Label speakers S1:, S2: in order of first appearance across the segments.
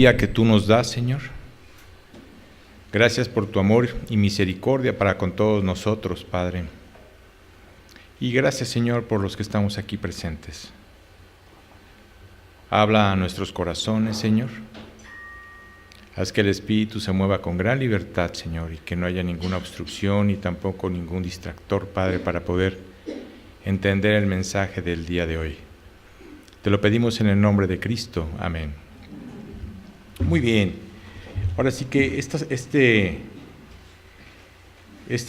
S1: día que tú nos das, Señor. Gracias por tu amor y misericordia para con todos nosotros, Padre. Y gracias, Señor, por los que estamos aquí presentes. Habla a nuestros corazones, Señor. Haz que el Espíritu se mueva con gran libertad, Señor, y que no haya ninguna obstrucción y tampoco ningún distractor, Padre, para poder entender el mensaje del día de hoy. Te lo pedimos en el nombre de Cristo. Amén. Muy bien. Ahora sí que este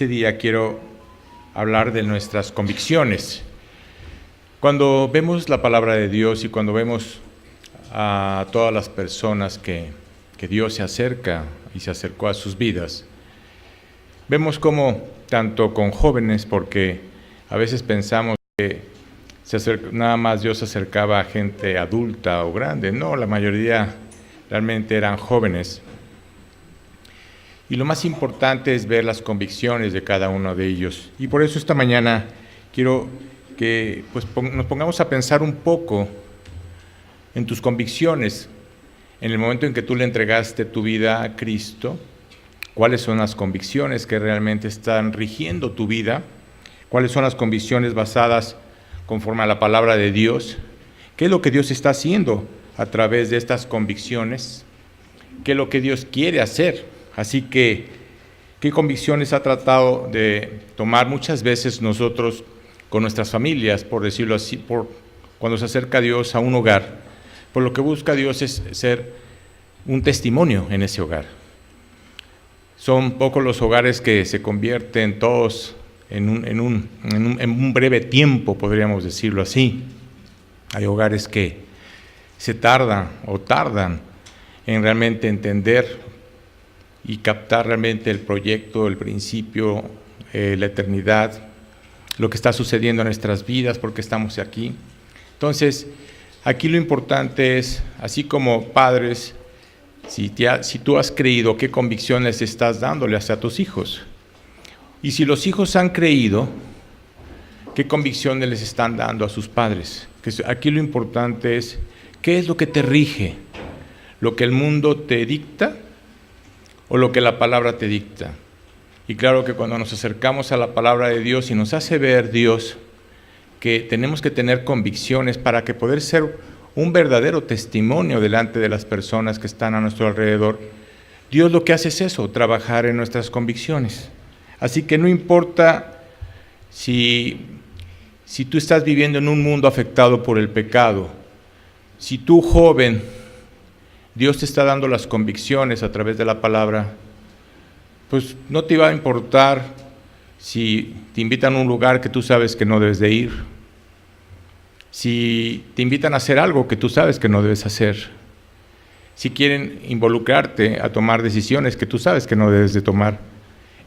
S1: día quiero hablar de nuestras convicciones. Cuando vemos la palabra de Dios y cuando vemos a todas las personas que Dios se acerca y se acercó a sus vidas, vemos como tanto con jóvenes, porque a veces pensamos que nada más Dios se acercaba a gente adulta o grande. No, la mayoría realmente eran jóvenes. Y lo más importante es ver las convicciones de cada uno de ellos. Y por eso esta mañana quiero que nos pongamos a pensar un poco en tus convicciones. En el momento en que tú le entregaste tu vida a Cristo, ¿cuáles son las convicciones que realmente están rigiendo tu vida? ¿Cuáles son las convicciones basadas conforme a la palabra de Dios? ¿Qué es lo que Dios está haciendo a través de estas convicciones? ¿Qué es lo que Dios quiere hacer? Así que, ¿qué convicciones ha tratado de tomar muchas veces nosotros con nuestras familias, por decirlo así, cuando se acerca Dios a un hogar? Por lo que busca Dios es ser un testimonio en ese hogar. Son pocos los hogares que se convierten todos en un breve tiempo, podríamos decirlo así. Hay hogares que se tardan en realmente entender y captar realmente el proyecto, el principio, la eternidad, lo que está sucediendo en nuestras vidas, porque estamos aquí. Entonces, aquí lo importante es, así como padres, si tú has creído, ¿qué convicciones estás dándole hacia tus hijos? Y si los hijos han creído, ¿qué convicciones les están dando a sus padres? Aquí lo importante es, ¿qué es lo que te rige? ¿Lo que el mundo te dicta o lo que la palabra te dicta? Y claro que cuando nos acercamos a la palabra de Dios y nos hace ver Dios que tenemos que tener convicciones para que poder ser un verdadero testimonio delante de las personas que están a nuestro alrededor, Dios lo que hace es eso, trabajar en nuestras convicciones. Así que no importa si tú estás viviendo en un mundo afectado por el pecado, si tú, joven, Dios te está dando las convicciones a través de la palabra, pues no te va a importar si te invitan a un lugar que tú sabes que no debes de ir, si te invitan a hacer algo que tú sabes que no debes hacer, si quieren involucrarte a tomar decisiones que tú sabes que no debes de tomar.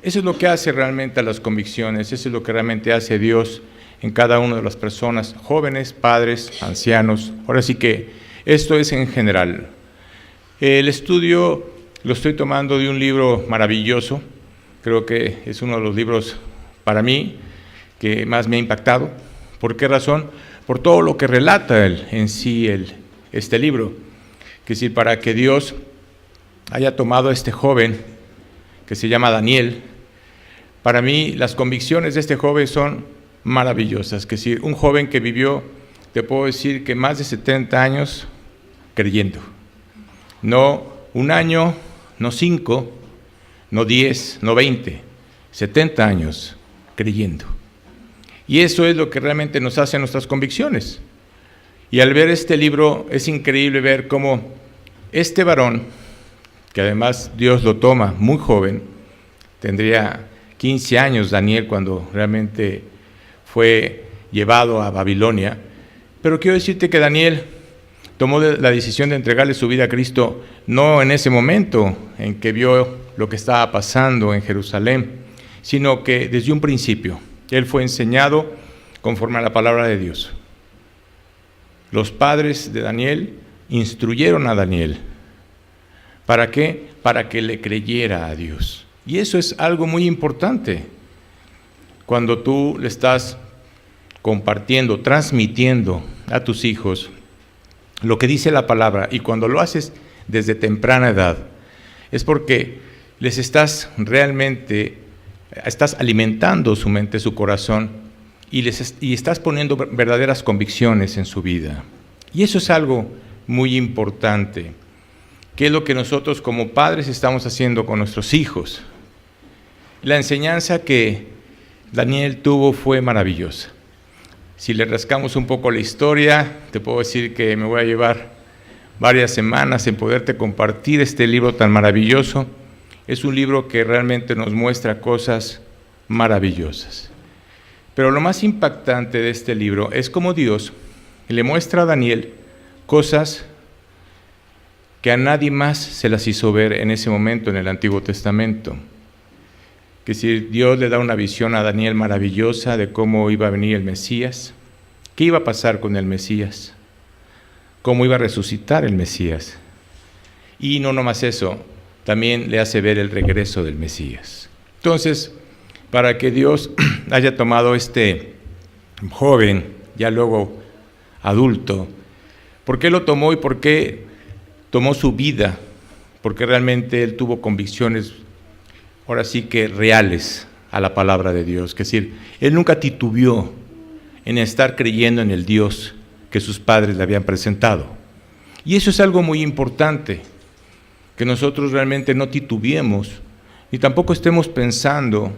S1: Eso es lo que hace realmente a las convicciones, eso es lo que realmente hace Dios en cada una de las personas, jóvenes, padres, ancianos. Ahora sí que esto es en general. El estudio lo estoy tomando de un libro maravilloso, creo que es uno de los libros para mí que más me ha impactado. ¿Por qué razón? Por todo lo que relata este libro. Es decir, para que Dios haya tomado a este joven que se llama Daniel, para mí las convicciones de este joven son maravillosas. Es decir, un joven que vivió, te puedo decir que más de 70 años creyendo. No un año, no 5, no 10, no 20, 70 años creyendo. Y eso es lo que realmente nos hace nuestras convicciones. Y al ver este libro es increíble ver cómo este varón, que además Dios lo toma muy joven, tendría 15 años Daniel cuando realmente fue llevado a Babilonia, pero quiero decirte que Daniel tomó la decisión de entregarle su vida a Cristo, no en ese momento en que vio lo que estaba pasando en Jerusalén, sino que desde un principio. Él fue enseñado conforme a la palabra de Dios. Los padres de Daniel instruyeron a Daniel. ¿Para qué? Para que le creyera a Dios. Y eso es algo muy importante. Cuando tú le estás compartiendo, transmitiendo a tus hijos lo que dice la palabra, y cuando lo haces desde temprana edad, es porque les estás alimentando su mente, su corazón, y estás poniendo verdaderas convicciones en su vida. Y eso es algo muy importante. ¿Qué es lo que nosotros como padres estamos haciendo con nuestros hijos? La enseñanza que Daniel tuvo fue maravillosa. Si le rascamos un poco la historia, te puedo decir que me voy a llevar varias semanas en poderte compartir este libro tan maravilloso. Es un libro que realmente nos muestra cosas maravillosas. Pero lo más impactante de este libro es cómo Dios le muestra a Daniel cosas que a nadie más se las hizo ver en ese momento en el Antiguo Testamento. Que si Dios le da una visión a Daniel maravillosa de cómo iba a venir el Mesías, qué iba a pasar con el Mesías, cómo iba a resucitar el Mesías. Y no nomás eso, también le hace ver el regreso del Mesías. Entonces, para que Dios haya tomado este joven, ya luego adulto, ¿por qué lo tomó y por qué tomó su vida? Porque realmente él tuvo convicciones, ahora sí que reales, a la palabra de Dios. Es decir, él nunca titubeó en estar creyendo en el Dios que sus padres le habían presentado. Y eso es algo muy importante, que nosotros realmente no titubeemos, ni tampoco estemos pensando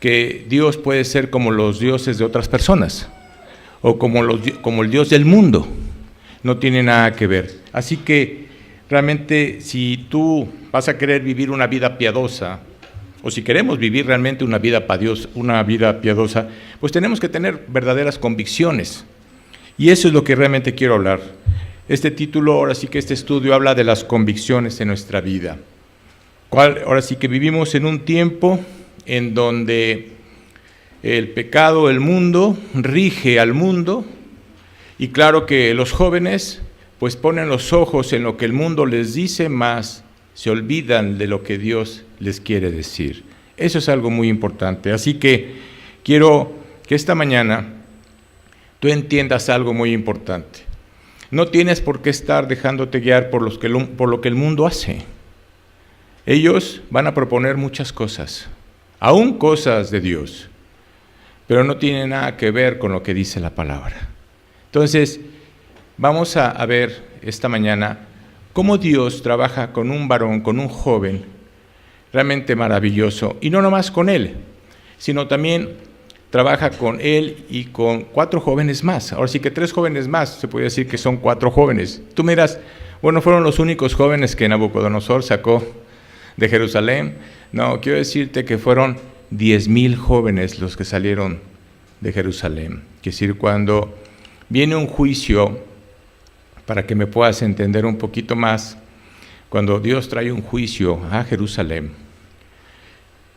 S1: que Dios puede ser como los dioses de otras personas, o como el Dios del mundo. No tiene nada que ver. Así que realmente, si tú vas a querer vivir una vida piadosa, o si queremos vivir realmente una vida piadosa, pues tenemos que tener verdaderas convicciones. Y eso es lo que realmente quiero hablar. Este título, ahora sí que este estudio habla de las convicciones en nuestra vida. Ahora sí que vivimos en un tiempo en donde el pecado, el mundo, rige al mundo, y claro que los jóvenes pues ponen los ojos en lo que el mundo les dice, más se olvidan de lo que Dios les quiere decir. Eso es algo muy importante. Así que quiero que esta mañana tú entiendas algo muy importante. No tienes por qué estar dejándote guiar por lo que el mundo hace. Ellos van a proponer muchas cosas, aún cosas de Dios, pero no tienen nada que ver con lo que dice la palabra. Entonces, vamos a ver esta mañana cómo Dios trabaja con un varón, con un joven realmente maravilloso, y no nomás con él, sino también trabaja con él y con 4 jóvenes más. Ahora sí que 3 jóvenes más, se puede decir que son 4 jóvenes. Tú me dirás, bueno, fueron los únicos jóvenes que Nabucodonosor sacó de Jerusalén. No, quiero decirte que fueron 10,000 jóvenes los que salieron de Jerusalén. Es decir, cuando viene un juicio, para que me puedas entender un poquito más, cuando Dios trae un juicio a Jerusalén,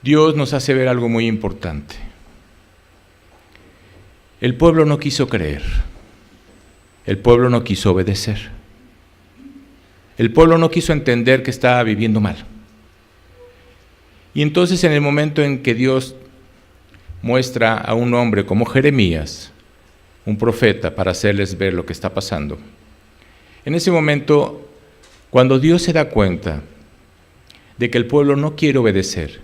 S1: Dios nos hace ver algo muy importante. El pueblo no quiso creer, el pueblo no quiso obedecer, el pueblo no quiso entender que estaba viviendo mal. Y entonces, en el momento en que Dios muestra a un hombre como Jeremías, un profeta, para hacerles ver lo que está pasando, en ese momento, cuando Dios se da cuenta de que el pueblo no quiere obedecer,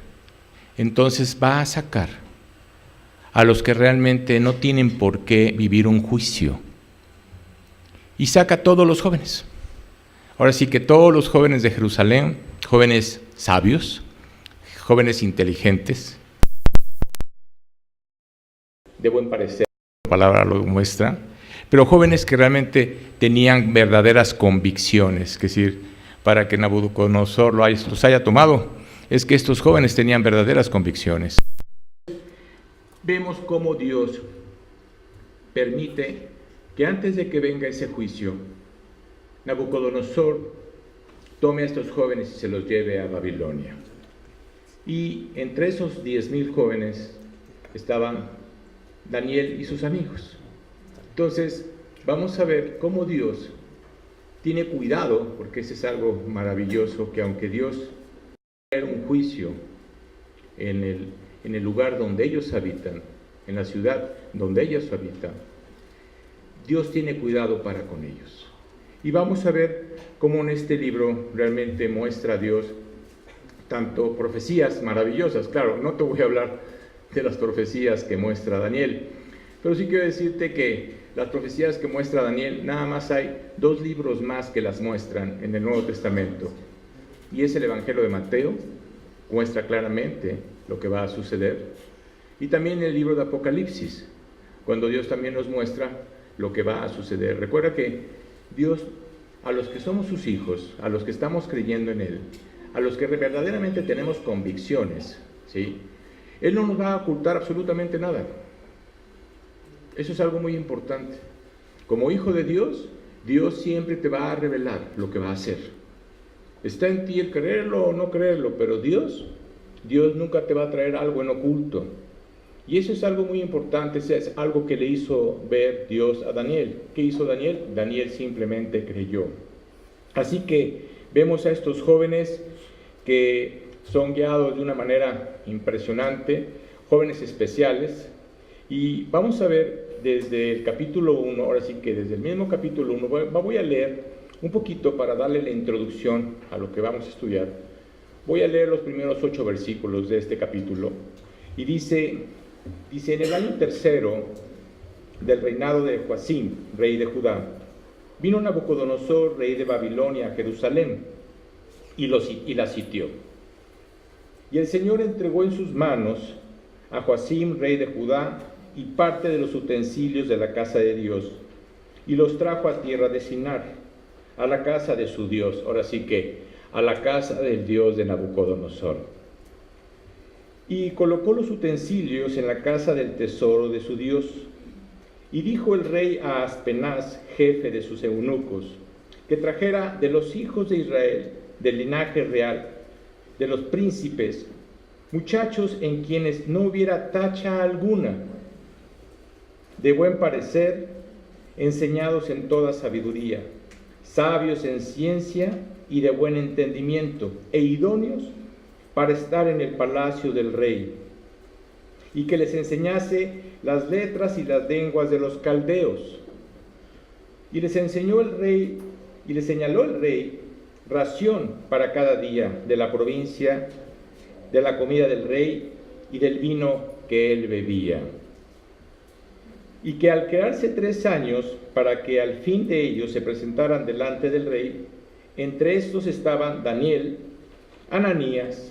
S1: entonces va a sacar a los que realmente no tienen por qué vivir un juicio, y saca a todos los jóvenes. Ahora sí que todos los jóvenes de Jerusalén, jóvenes sabios, jóvenes inteligentes, de buen parecer, la palabra lo muestra, pero jóvenes que realmente tenían verdaderas convicciones. Es decir, para que Nabucodonosor los haya tomado, es que estos jóvenes tenían verdaderas convicciones. Vemos cómo Dios permite que antes de que venga ese juicio, Nabucodonosor tome a estos jóvenes y se los lleve a Babilonia. Y entre esos 10,000 jóvenes estaban Daniel y sus amigos. Entonces, vamos a ver cómo Dios tiene cuidado, porque ese es algo maravilloso, que aunque Dios haga un juicio en el lugar donde ellos habitan, en la ciudad donde ellos habitan, Dios tiene cuidado para con ellos. Y vamos a ver cómo en este libro realmente muestra a Dios tanto profecías maravillosas. Claro, no te voy a hablar de las profecías que muestra Daniel, pero sí quiero decirte que las profecías que muestra Daniel, nada más hay 2 libros más que las muestran en el Nuevo Testamento. Y es el Evangelio de Mateo, muestra claramente lo que va a suceder. Y también el libro de Apocalipsis, cuando Dios también nos muestra lo que va a suceder. Recuerda que Dios, a los que somos sus hijos, a los que estamos creyendo en Él, a los que verdaderamente tenemos convicciones, ¿sí?, Él no nos va a ocultar absolutamente nada. Eso es algo muy importante. Como hijo de Dios, Dios siempre te va a revelar lo que va a hacer. Está en ti el creerlo o no creerlo, pero Dios nunca te va a traer algo en oculto. Y eso es algo muy importante, es algo que le hizo ver Dios a Daniel. ¿Qué hizo Daniel? Daniel simplemente creyó. Así que vemos a estos jóvenes que son guiados de una manera impresionante, jóvenes especiales, y vamos a ver desde el capítulo 1, ahora sí que desde el mismo capítulo 1, voy a leer un poquito para darle la introducción a lo que vamos a estudiar. Voy a leer los primeros 8 versículos de este capítulo, y dice, en el año 3 del reinado de Joacim, rey de Judá, vino Nabucodonosor, rey de Babilonia, a Jerusalén, y la sitió. Y el Señor entregó en sus manos a Joacim, rey de Judá, y parte de los utensilios de la casa de Dios, y los trajo a tierra de Sinar, a la casa de su Dios, ahora sí que a la casa del Dios de Nabucodonosor. Y colocó los utensilios en la casa del tesoro de su Dios. Y dijo el rey a Aspenaz, jefe de sus eunucos, que trajera de los hijos de Israel, del linaje real, de los príncipes, muchachos en quienes no hubiera tacha alguna, de buen parecer, enseñados en toda sabiduría, sabios en ciencia y de buen entendimiento, e idóneos para estar en el palacio del rey, y que les enseñase las letras y las lenguas de los caldeos. Y les enseñó el rey, y les señaló el rey ración para cada día de la provincia, de la comida del rey y del vino que él bebía. Y que al quedarse 3 años, para que al fin de ellos se presentaran delante del rey, entre estos estaban Daniel, Ananías,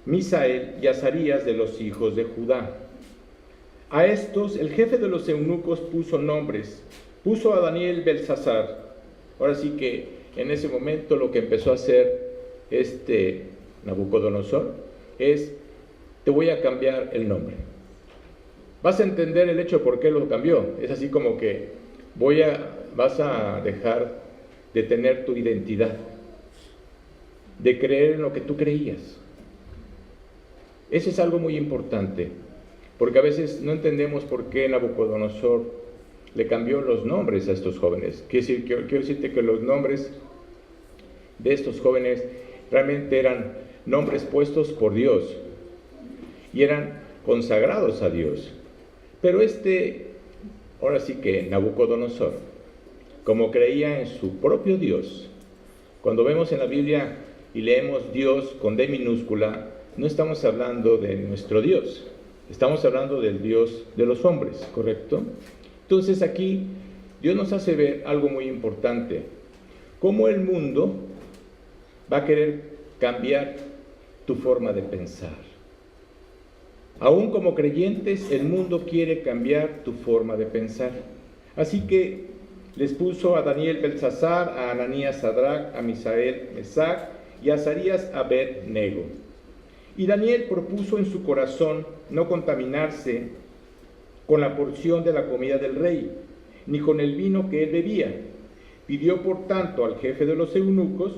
S1: Misael y Azarías de los hijos de Judá. A estos el jefe de los eunucos puso nombres, puso a Daniel Belsasar. Ahora sí que en ese momento lo que empezó a hacer Nabucodonosor es, te voy a cambiar el nombre. Vas a entender el hecho por qué lo cambió. Es así como que vas a dejar de tener tu identidad, de creer en lo que tú creías. Eso es algo muy importante, porque a veces no entendemos por qué Nabucodonosor le cambió los nombres a estos jóvenes. Quiero decirte que los nombres de estos jóvenes realmente eran nombres puestos por Dios y eran consagrados a Dios. Pero ahora sí que Nabucodonosor, como creía en su propio Dios, cuando vemos en la Biblia y leemos Dios con D minúscula, no estamos hablando de nuestro Dios, estamos hablando del Dios de los hombres, ¿correcto? Entonces aquí Dios nos hace ver algo muy importante, cómo el mundo va a querer cambiar tu forma de pensar. Aún como creyentes, el mundo quiere cambiar tu forma de pensar. Así que les puso a Daniel Belsasar, a Ananías Sadrach, a Misael Mesac y a Azarías Abed-Nego. Y Daniel propuso en su corazón no contaminarse con la porción de la comida del rey, ni con el vino que él bebía. Pidió por tanto al jefe de los eunucos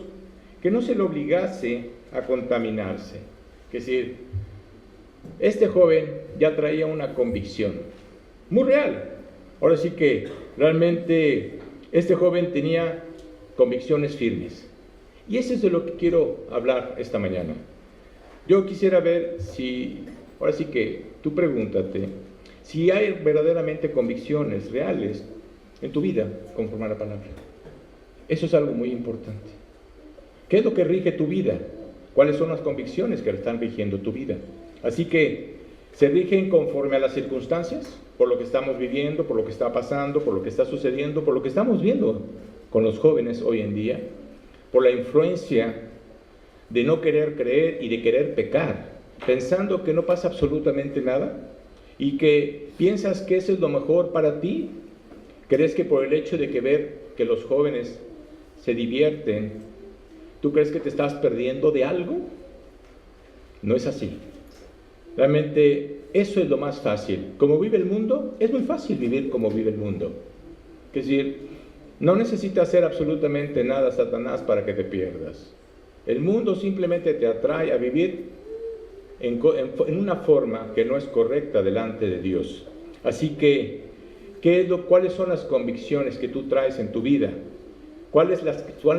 S1: que no se le obligase a contaminarse. Es decir, este joven ya traía una convicción muy real. Ahora sí que realmente este joven tenía convicciones firmes. Y eso es de lo que quiero hablar esta mañana. Yo quisiera ver ahora sí que tú pregúntate, si hay verdaderamente convicciones reales en tu vida conforme a la palabra. Eso es algo muy importante. ¿Qué es lo que rige tu vida? ¿Cuáles son las convicciones que están rigiendo tu vida? Así que se rigen conforme a las circunstancias, por lo que estamos viviendo, por lo que está pasando, por lo que está sucediendo, por lo que estamos viendo con los jóvenes hoy en día, por la influencia de no querer creer y de querer pecar, pensando que no pasa absolutamente nada y que piensas que eso es lo mejor para ti. ¿Crees que por el hecho de que ver que los jóvenes se divierten, tú crees que te estás perdiendo de algo? No es así. Realmente eso es lo más fácil. Como vive el mundo, es muy fácil vivir como vive el mundo. Es decir, no necesita hacer absolutamente nada Satanás para que te pierdas. El mundo simplemente te atrae a vivir en una forma que no es correcta delante de Dios. Así que, ¿cuáles son las convicciones que tú traes en tu vida? ¿Cuáles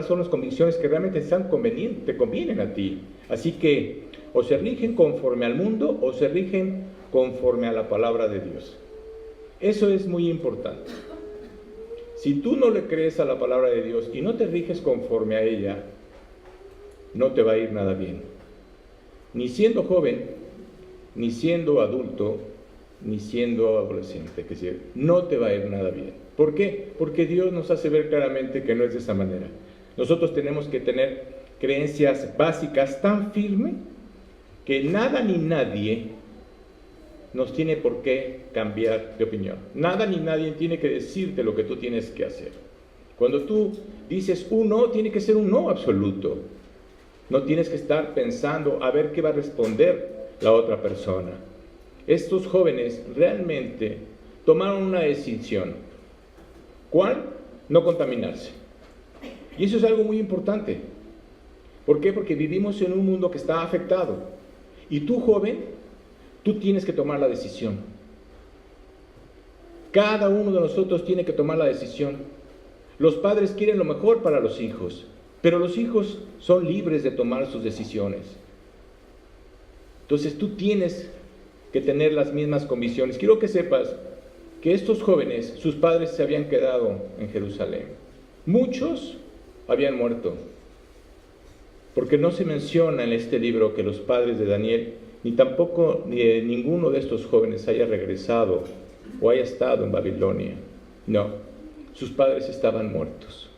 S1: son las convicciones que realmente te convienen a ti? Así que, o se rigen conforme al mundo o se rigen conforme a la palabra de Dios. Eso es muy importante. Si tú no le crees a la palabra de Dios y no te riges conforme a ella, no te va a ir nada bien. Ni siendo joven, ni siendo adulto, ni siendo adolescente. Es decir, no te va a ir nada bien. ¿Por qué? Porque Dios nos hace ver claramente que no es de esa manera. Nosotros tenemos que tener creencias básicas tan firmes que nada ni nadie nos tiene por qué cambiar de opinión. Nada ni nadie tiene que decirte lo que tú tienes que hacer. Cuando tú dices un no, tiene que ser un no absoluto. No tienes que estar pensando a ver qué va a responder la otra persona. Estos jóvenes realmente tomaron una decisión. ¿Cuál? No contaminarse. Y eso es algo muy importante. ¿Por qué? Porque vivimos en un mundo que está afectado. Y tú, joven, tú tienes que tomar la decisión. Cada uno de nosotros tiene que tomar la decisión. Los padres quieren lo mejor para los hijos, pero los hijos son libres de tomar sus decisiones. Entonces tú tienes que tener las mismas convicciones. Quiero que sepas que estos jóvenes, sus padres se habían quedado en Jerusalén. Muchos habían muerto. Porque no se menciona en este libro que los padres de Daniel, ni tampoco ninguno de estos jóvenes haya regresado o haya estado en Babilonia. No, sus padres estaban muertos.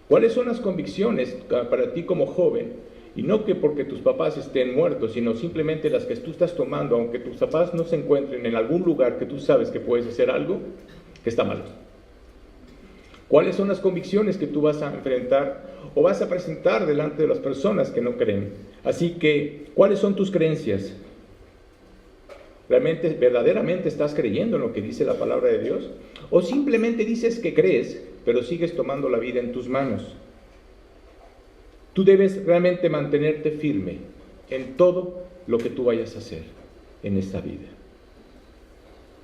S1: ¿Cuáles son las convicciones para ti como joven? Y no que porque tus papás estén muertos, sino simplemente las que tú estás tomando, aunque tus papás no se encuentren en algún lugar que tú sabes que puedes hacer algo que está mal. ¿Cuáles son las convicciones que tú vas a enfrentar o vas a presentar delante de las personas que no creen? Así que, ¿cuáles son tus creencias? ¿Realmente, verdaderamente estás creyendo en lo que dice la palabra de Dios? ¿O simplemente dices que crees, pero sigues tomando la vida en tus manos? Tú debes realmente mantenerte firme en todo lo que tú vayas a hacer en esta vida.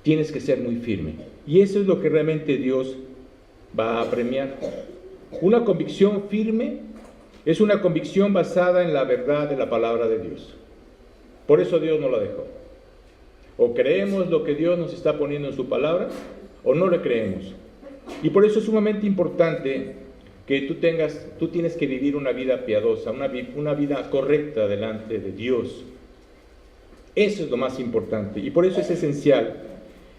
S1: Tienes que ser muy firme. Y eso es lo que realmente Dios va a premiar. Una convicción firme es una convicción basada en la verdad de la palabra de Dios. Por eso Dios no la dejó. O creemos lo que Dios nos está poniendo en su palabra, o no le creemos. Y por eso es sumamente importante que tú tienes que vivir una vida piadosa, una vida correcta delante de Dios. Eso es lo más importante. Y por eso es esencial,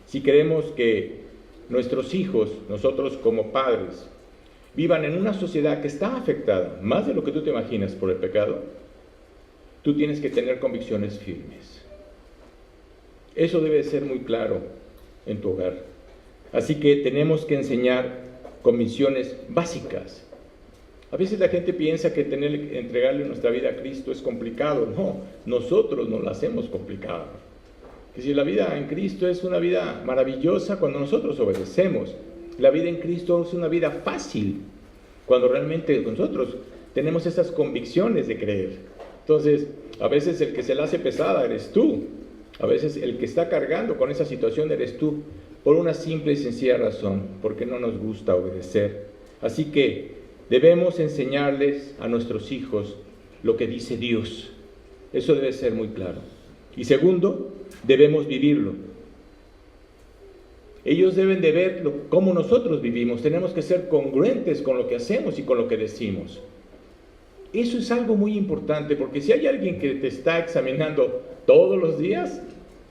S1: si queremos que nuestros hijos, nosotros como padres, vivan en una sociedad que está afectada, más de lo que tú te imaginas por el pecado, tú tienes que tener convicciones firmes. Eso debe ser muy claro en tu hogar. Así que tenemos que enseñar convicciones básicas. A veces la gente piensa que entregarle nuestra vida a Cristo es complicado. No, nosotros nos la hacemos complicada. Que si la vida en Cristo es una vida maravillosa cuando nosotros obedecemos. La vida en Cristo es una vida fácil cuando realmente nosotros tenemos esas convicciones de creer. Entonces, a veces el que se la hace pesada eres tú. A veces el que está cargando con esa situación eres tú, por una simple y sencilla razón, porque no nos gusta obedecer. Así que debemos enseñarles a nuestros hijos lo que dice Dios. Eso debe ser muy claro. Y segundo, debemos vivirlo. Ellos deben de ver cómo nosotros vivimos. Tenemos que ser congruentes con lo que hacemos y con lo que decimos. Eso es algo muy importante, porque si hay alguien que te está examinando todos los días,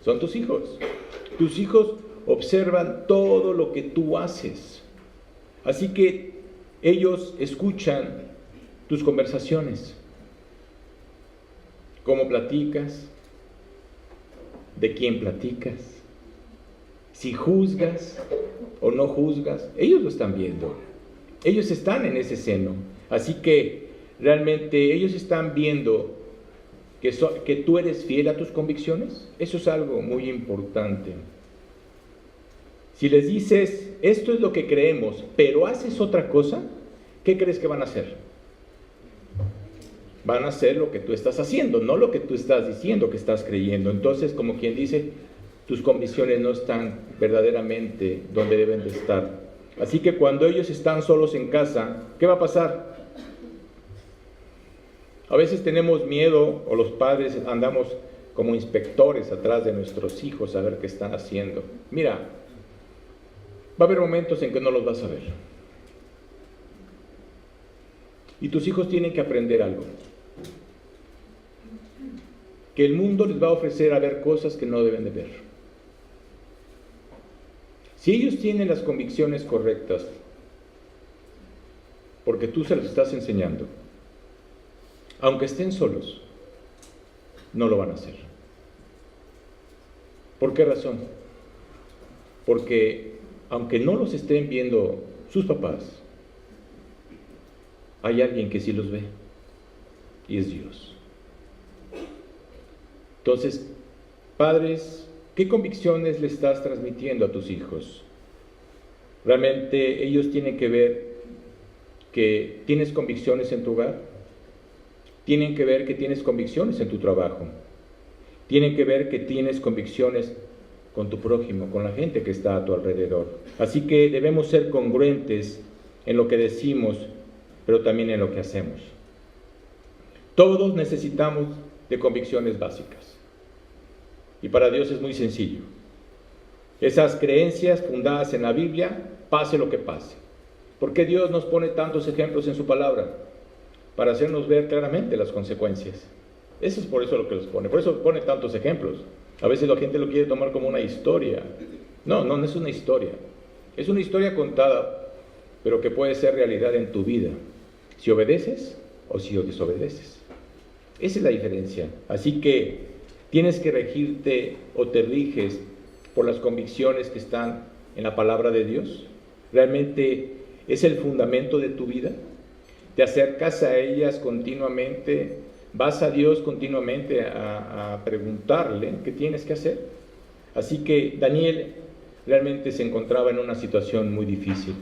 S1: son tus hijos. Tus hijos observan todo lo que tú haces. Así que ellos escuchan tus conversaciones, cómo platicas, de quién platicas, si juzgas o no juzgas, ellos lo están viendo. Ellos están en ese seno. Así que realmente ellos están viendo que tú eres fiel a tus convicciones. Eso es algo muy importante. Si les dices, esto es lo que creemos, pero haces otra cosa, ¿qué crees que van a hacer? Van a hacer lo que tú estás haciendo, no lo que tú estás diciendo que estás creyendo. Entonces, como quien dice, tus convicciones no están verdaderamente donde deben de estar. Así que cuando ellos están solos en casa, ¿qué va a pasar? A veces tenemos miedo, o los padres andamos como inspectores atrás de nuestros hijos a ver qué están haciendo. Mira, va a haber momentos en que no los vas a ver. Y tus hijos tienen que aprender algo. Que el mundo les va a ofrecer a ver cosas que no deben de ver. Si ellos tienen las convicciones correctas, porque tú se las estás enseñando, aunque estén solos, no lo van a hacer. ¿Por qué razón? Porque aunque no los estén viendo sus papás, hay alguien que sí los ve, y es Dios. Entonces, padres, ¿qué convicciones le estás transmitiendo a tus hijos? Realmente ellos tienen que ver que tienes convicciones en tu hogar, tienen que ver que tienes convicciones en tu trabajo, tienen que ver que tienes convicciones con tu prójimo, con la gente que está a tu alrededor. Así que debemos ser congruentes en lo que decimos, pero también en lo que hacemos. Todos necesitamos de convicciones básicas. Y para Dios es muy sencillo. Esas creencias fundadas en la Biblia, pase lo que pase. ¿Por qué Dios nos pone tantos ejemplos en su palabra? Para hacernos ver claramente las consecuencias. Eso es por eso lo que los pone. Por eso pone tantos ejemplos. A veces la gente lo quiere tomar como una historia. No es una historia. Es una historia contada, pero que puede ser realidad en tu vida. Si obedeces o si desobedeces. Esa es la diferencia. Así que tienes que regirte o te riges por las convicciones que están en la palabra de Dios. Realmente es el fundamento de tu vida. Te acercas a ellas continuamente, vas a Dios continuamente a preguntarle qué tienes que hacer. Así que Daniel realmente se encontraba en una situación muy difícil.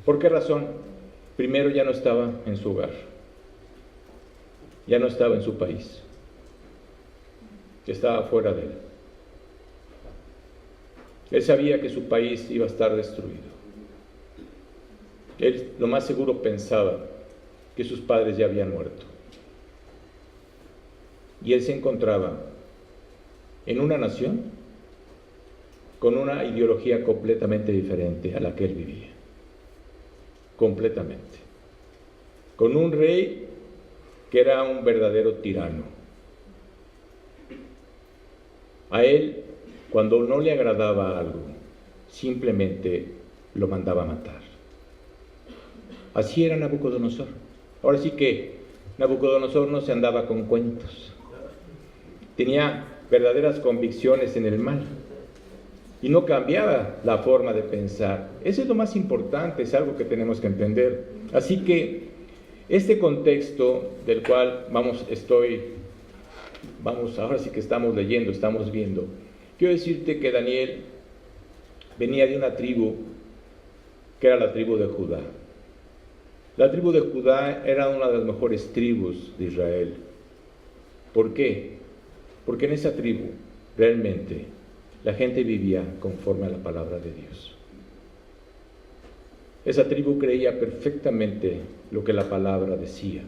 S1: ¿Por qué razón? Primero, ya no estaba en su hogar, ya no estaba en su país, estaba fuera de él. Él sabía que su país iba a estar destruido. Él lo más seguro pensaba que sus padres ya habían muerto. Y él se encontraba en una nación con una ideología completamente diferente a la que él vivía. Completamente. Con un rey que era un verdadero tirano. A él, cuando no le agradaba algo, simplemente lo mandaba a matar. Así era Nabucodonosor. Ahora sí que Nabucodonosor no se andaba con cuentos. Tenía verdaderas convicciones en el mal. Y no cambiaba la forma de pensar. Eso es lo más importante, es algo que tenemos que entender. Así que este contexto del cual ahora sí que estamos leyendo, estamos viendo. Quiero decirte que Daniel venía de una tribu que era la tribu de Judá. La tribu de Judá era una de las mejores tribus de Israel. ¿Por qué? Porque en esa tribu realmente la gente vivía conforme a la palabra de Dios. Esa tribu creía perfectamente lo que la palabra decía.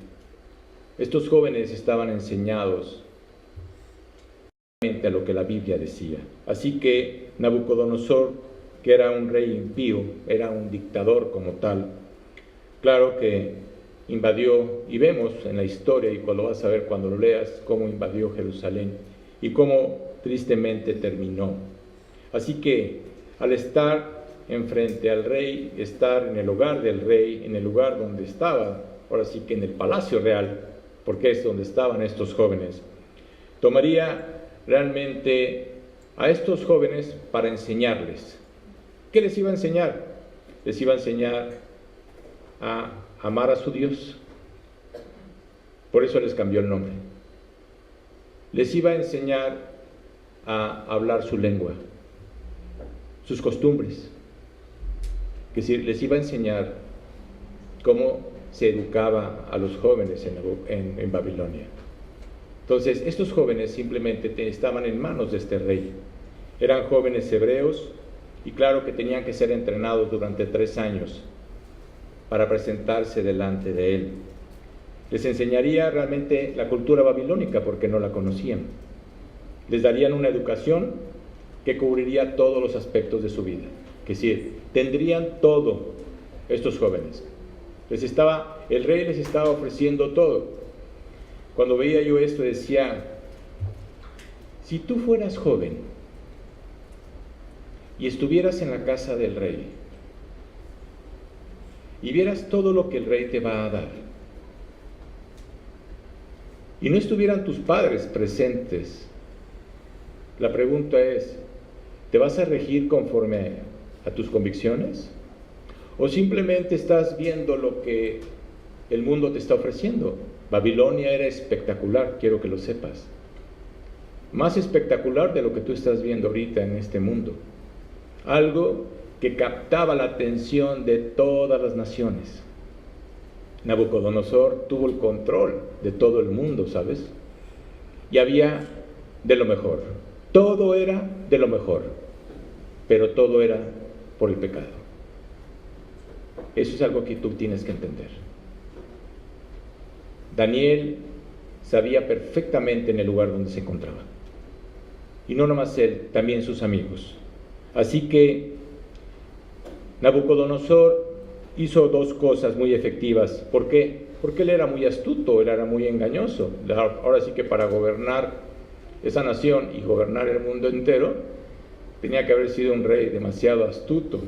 S1: Estos jóvenes estaban enseñados a lo que la Biblia decía. Así que Nabucodonosor, que era un rey impío, era un dictador como tal, claro que invadió, y vemos en la historia, y lo vas a ver cuando lo leas, cómo invadió Jerusalén y cómo tristemente terminó. Así que al estar enfrente al rey, estar en el hogar del rey, en el lugar donde estaba, ahora sí que en el palacio real, porque es donde estaban estos jóvenes, tomaría realmente a estos jóvenes para enseñarles. ¿Qué les iba a enseñar? Les iba a enseñar a amar a su Dios. Por eso les cambió el nombre. Les iba a enseñar a hablar su lengua, sus costumbres. Es decir, les iba a enseñar cómo se educaba a los jóvenes en Babilonia. Entonces, estos jóvenes simplemente estaban en manos de este rey. Eran jóvenes hebreos y claro que tenían que ser entrenados durante 3 años para presentarse delante de él. Les enseñaría realmente la cultura babilónica porque no la conocían. Les darían una educación que cubriría todos los aspectos de su vida. Es decir, tendrían todo estos jóvenes. El rey les estaba ofreciendo todo. Cuando veía yo esto decía, si tú fueras joven y estuvieras en la casa del rey y vieras todo lo que el rey te va a dar y no estuvieran tus padres presentes, la pregunta es, ¿te vas a regir conforme a tus convicciones? ¿O simplemente estás viendo lo que el mundo te está ofreciendo? Babilonia era espectacular, quiero que lo sepas. Más espectacular de lo que tú estás viendo ahorita en este mundo. Algo que captaba la atención de todas las naciones. Nabucodonosor tuvo el control de todo el mundo, ¿sabes? Y había de lo mejor. Todo era de lo mejor, pero todo era por el pecado. Eso es algo que tú tienes que entender. Daniel sabía perfectamente en el lugar donde se encontraba. Y no nomás él, también sus amigos. Así que Nabucodonosor hizo 2 cosas muy efectivas. ¿Por qué? Porque él era muy astuto, él era muy engañoso. Ahora sí que para gobernar esa nación y gobernar el mundo entero, tenía que haber sido un rey demasiado astuto.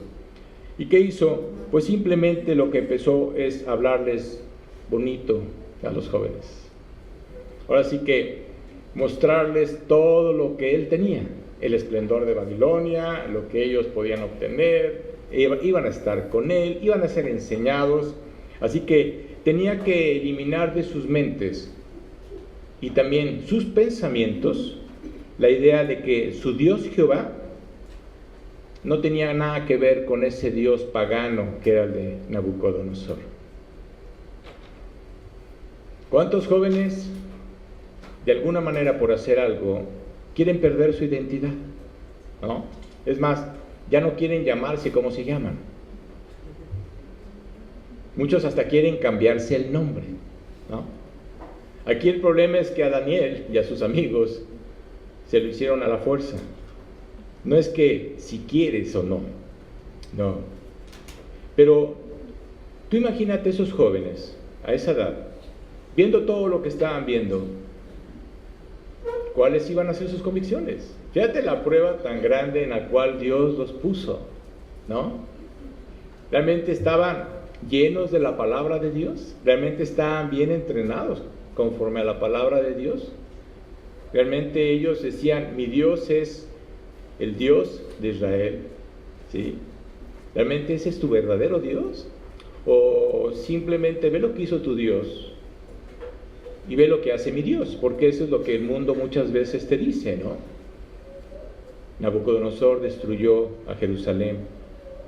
S1: ¿Y qué hizo? Pues simplemente lo que empezó es hablarles bonito a los jóvenes. Ahora sí que mostrarles todo lo que él tenía, el esplendor de Babilonia, lo que ellos podían obtener, iban a estar con él, iban a ser enseñados. Así que tenía que eliminar de sus mentes y también sus pensamientos la idea de que su Dios Jehová no tenía nada que ver con ese Dios pagano que era el de Nabucodonosor. ¿Cuántos jóvenes, de alguna manera por hacer algo, quieren perder su identidad? ¿No? Es más, ya no quieren llamarse como se llaman. Muchos hasta quieren cambiarse el nombre, ¿no? Aquí el problema es que a Daniel y a sus amigos se lo hicieron a la fuerza. No es que si quieres o no, no. Pero tú imagínate esos jóvenes a esa edad, viendo todo lo que estaban viendo, ¿cuáles iban a ser sus convicciones? Fíjate la prueba tan grande en la cual Dios los puso, ¿no? ¿Realmente estaban llenos de la palabra de Dios? ¿Realmente estaban bien entrenados conforme a la palabra de Dios? ¿Realmente ellos decían, mi Dios es el Dios de Israel? ¿Sí? ¿Realmente ese es tu verdadero Dios? ¿O simplemente ve lo que hizo tu Dios y ve lo que hace mi Dios? Porque eso es lo que el mundo muchas veces te dice, ¿no? Nabucodonosor destruyó a Jerusalén,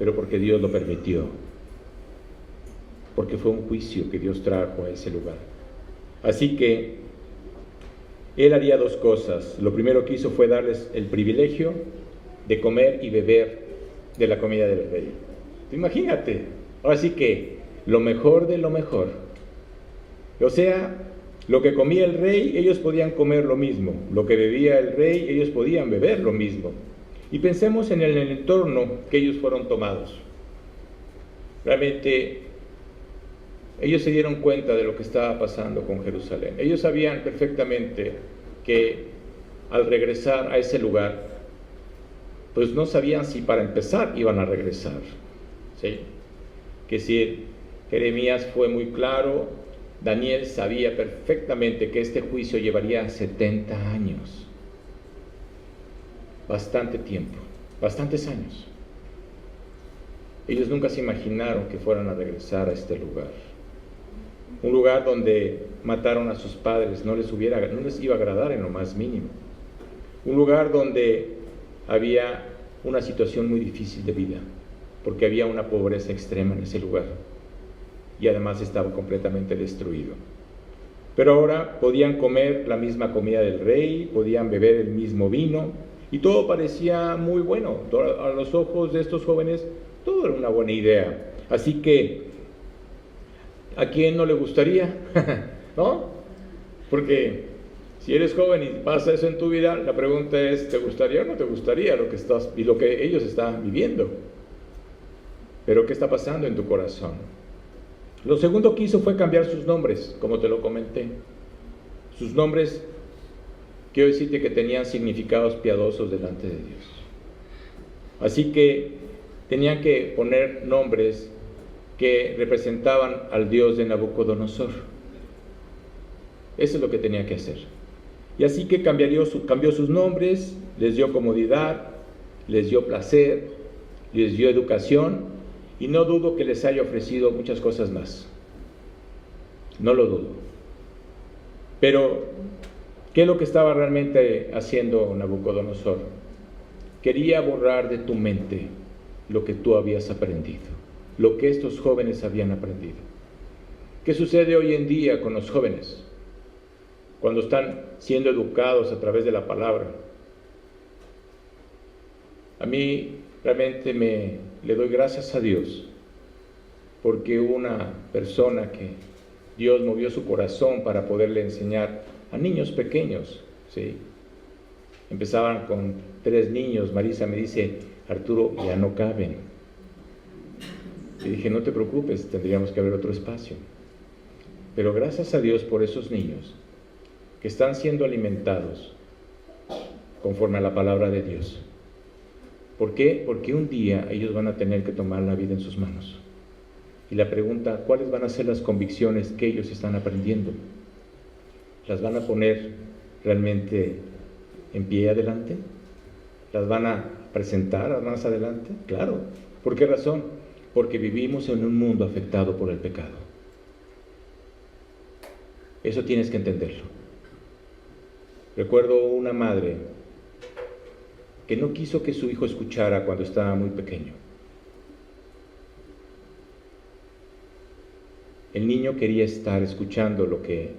S1: pero porque Dios lo permitió. Porque fue un juicio que Dios trajo a ese lugar. Así que él haría 2 cosas. Lo primero que hizo fue darles el privilegio de comer y beber de la comida del rey. Imagínate, ahora sí que lo mejor de lo mejor. O sea, lo que comía el rey, ellos podían comer lo mismo. Lo que bebía el rey, ellos podían beber lo mismo. Y pensemos en el entorno que ellos fueron tomados. Realmente, ellos se dieron cuenta de lo que estaba pasando con Jerusalén. Ellos sabían perfectamente que al regresar a ese lugar, pues no sabían si para empezar iban a regresar, ¿sí? Que si Jeremías fue muy claro, Daniel sabía perfectamente que este juicio llevaría 70 años, bastante tiempo, bastantes años. Ellos nunca se imaginaron que fueran a regresar a este lugar, un lugar donde mataron a sus padres, no les iba a agradar en lo más mínimo, un lugar donde había una situación muy difícil de vida, porque había una pobreza extrema en ese lugar y además estaba completamente destruido. Pero ahora podían comer la misma comida del rey, podían beber el mismo vino y todo parecía muy bueno. A los ojos de estos jóvenes todo era una buena idea. Así que, ¿a quién no le gustaría? ¿No? Porque si eres joven y pasa eso en tu vida, la pregunta es, ¿te gustaría o no te gustaría lo que ellos estaban viviendo? Pero ¿qué está pasando en tu corazón? Lo segundo que hizo fue cambiar sus nombres, como te lo comenté. Sus nombres, quiero decirte que tenían significados piadosos delante de Dios. Así que tenían que poner nombres que representaban al Dios de Nabucodonosor. Eso es lo que tenía que hacer. Y así que cambió sus nombres, les dio comodidad, les dio placer, les dio educación, y no dudo que les haya ofrecido muchas cosas más. No lo dudo. Pero, ¿qué es lo que estaba realmente haciendo Nabucodonosor? Quería borrar de tu mente lo que tú habías aprendido, lo que estos jóvenes habían aprendido. ¿Qué sucede hoy en día con los jóvenes? Cuando están siendo educados a través de la palabra. A mí realmente le doy gracias a Dios porque hubo una persona que Dios movió su corazón para poderle enseñar a niños pequeños, ¿sí? Empezaban con 3 niños. Marisa me dice, Arturo, ya no caben. Y dije, no te preocupes, tendríamos que haber otro espacio. Pero gracias a Dios por esos niños que están siendo alimentados conforme a la palabra de Dios. ¿Por qué? Porque un día ellos van a tener que tomar la vida en sus manos. Y la pregunta, ¿cuáles van a ser las convicciones que ellos están aprendiendo? ¿Las van a poner realmente en pie adelante? ¿Las van a presentar más adelante? Claro. ¿Por qué razón? Porque vivimos en un mundo afectado por el pecado. Eso tienes que entenderlo. Recuerdo una madre que no quiso que su hijo escuchara cuando estaba muy pequeño. El niño quería estar escuchando lo que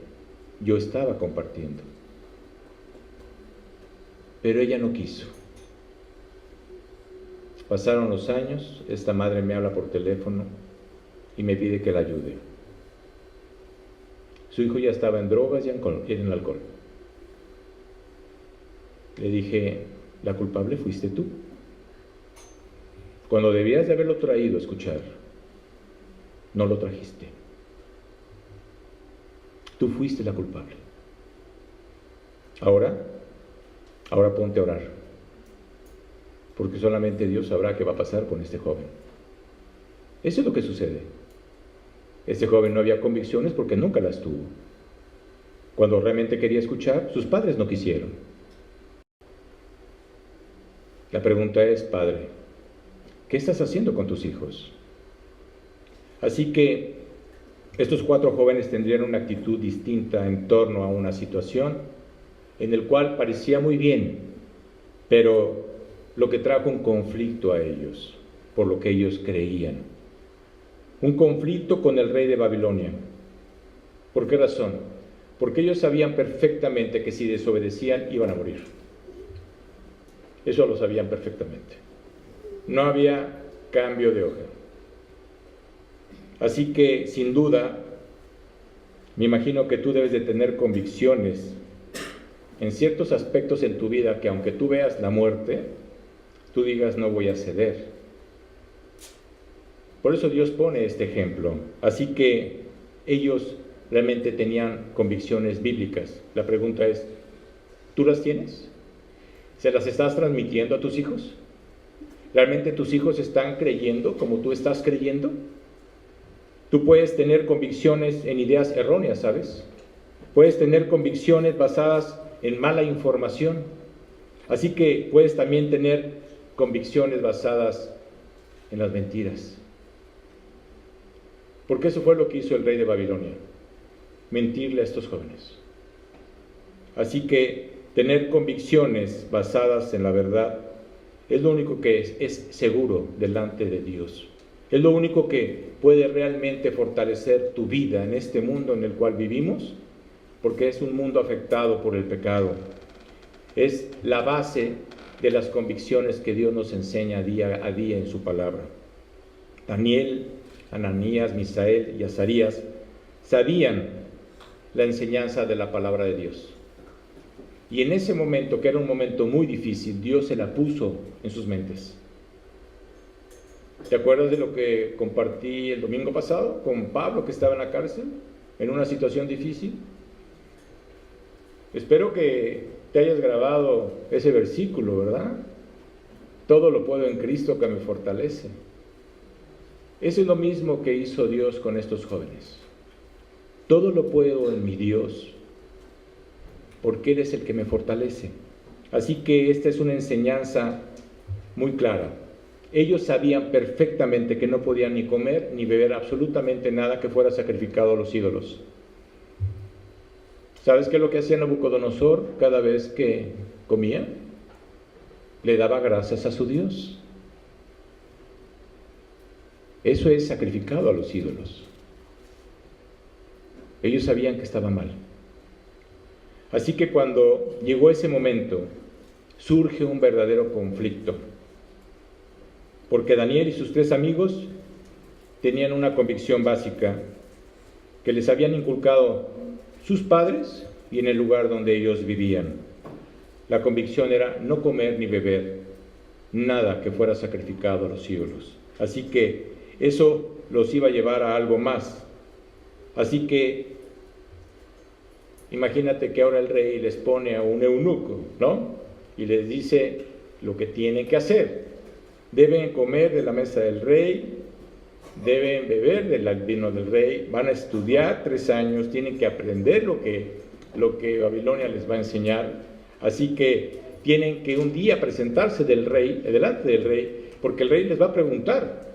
S1: yo estaba compartiendo, pero ella no quiso. Pasaron los años, esta madre me habla por teléfono y me pide que la ayude. Su hijo ya estaba en drogas y en el alcohol. Le dije, la culpable fuiste tú. Cuando debías de haberlo traído a escuchar, no lo trajiste. Tú fuiste la culpable. Ahora ponte a orar, porque solamente Dios sabrá qué va a pasar con este joven. Eso es lo que sucede. Este joven no había convicciones porque nunca las tuvo. Cuando realmente quería escuchar, sus padres no quisieron. La pregunta es, padre, ¿qué estás haciendo con tus hijos? Así que estos 4 jóvenes tendrían una actitud distinta en torno a una situación en el cual parecía muy bien, pero lo que trajo un conflicto a ellos, por lo que ellos creían. Un conflicto con el rey de Babilonia. ¿Por qué razón? Porque ellos sabían perfectamente que si desobedecían iban a morir. Eso lo sabían perfectamente. No había cambio de hoja. Así que, sin duda, me imagino que tú debes de tener convicciones en ciertos aspectos en tu vida que aunque tú veas la muerte, tú digas no voy a ceder. Por eso Dios pone este ejemplo. Así que ellos realmente tenían convicciones bíblicas. La pregunta es, ¿tú las tienes? ¿Se las estás transmitiendo a tus hijos? ¿Realmente tus hijos están creyendo como tú estás creyendo? Tú puedes tener convicciones en ideas erróneas, ¿sabes? Puedes tener convicciones basadas en mala información. Así que puedes también tener convicciones basadas en las mentiras. Porque eso fue lo que hizo el rey de Babilonia, mentirle a estos jóvenes. Así que tener convicciones basadas en la verdad es lo único que es seguro delante de Dios. Es lo único que puede realmente fortalecer tu vida en este mundo en el cual vivimos, porque es un mundo afectado por el pecado. Es la base de las convicciones que Dios nos enseña día a día en su palabra. Daniel, Ananías, Misael y Azarías sabían la enseñanza de la palabra de Dios. Y en ese momento, que era un momento muy difícil, Dios se la puso en sus mentes. ¿Te acuerdas de lo que compartí el domingo pasado con Pablo, que estaba en la cárcel, en una situación difícil? Espero que te hayas grabado ese versículo, ¿verdad? Todo lo puedo en Cristo que me fortalece. Eso es lo mismo que hizo Dios con estos jóvenes. Todo lo puedo en mi Dios, porque Él es el que me fortalece. Así que esta es una enseñanza muy clara. Ellos sabían perfectamente que no podían ni comer ni beber absolutamente nada que fuera sacrificado a los ídolos. ¿Sabes qué es lo que hacía Nabucodonosor cada vez que comía? Le daba gracias a su Dios. Eso es sacrificado a los ídolos. Ellos sabían que estaba mal. Así que cuando llegó ese momento, surge un verdadero conflicto. Porque Daniel y sus 3 amigos tenían una convicción básica que les habían inculcado sus padres y en el lugar donde ellos vivían. La convicción era no comer ni beber nada que fuera sacrificado a los ídolos. Así que eso los iba a llevar a algo más. Así que imagínate que ahora el rey les pone a un eunuco, ¿no? Y les dice lo que tienen que hacer. Deben comer de la mesa del rey, deben beber del vino del rey, van a estudiar 3 años, tienen que aprender lo que Babilonia les va a enseñar. Así que tienen que un día presentarse delante del rey, porque el rey les va a preguntar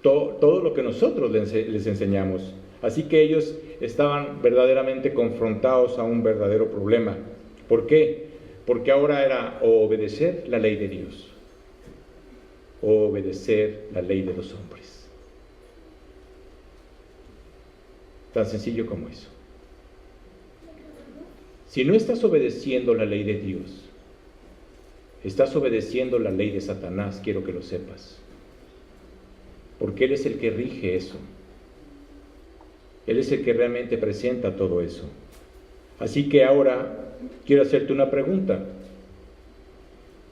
S1: todo lo que nosotros les enseñamos. Así que ellos estaban verdaderamente confrontados a un verdadero problema. ¿Por qué? Porque ahora era o obedecer la ley de Dios o obedecer la ley de los hombres. Tan sencillo como eso. Si no estás obedeciendo la ley de Dios, estás obedeciendo la ley de Satanás, quiero que lo sepas. Porque Él es el que rige eso. Él es el que realmente presenta todo eso. Así que ahora quiero hacerte una pregunta.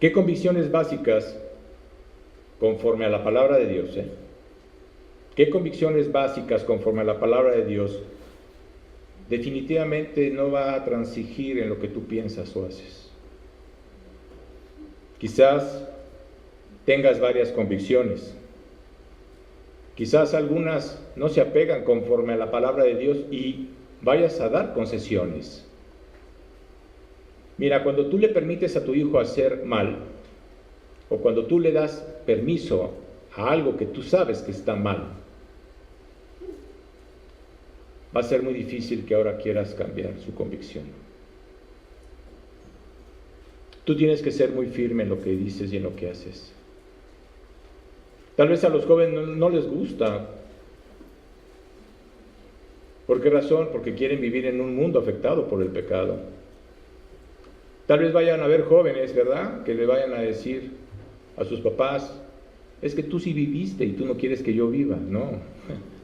S1: ¿Qué convicciones básicas, conforme a la palabra de Dios, qué convicciones básicas conforme a la palabra de Dios definitivamente no va a transigir en lo que tú piensas o haces? Quizás tengas varias convicciones. Quizás algunas no se apegan conforme a la palabra de Dios y vayas a dar concesiones. Mira, cuando tú le permites a tu hijo hacer mal, o cuando tú le das permiso a algo que tú sabes que está mal, va a ser muy difícil que ahora quieras cambiar su convicción. Tú tienes que ser muy firme en lo que dices y en lo que haces. Tal vez a los jóvenes no les gusta. ¿Por qué razón? Porque quieren vivir en un mundo afectado por el pecado. Tal vez vayan a ver jóvenes, ¿verdad?, que le vayan a decir a sus papás, es que tú sí viviste y tú no quieres que yo viva. No,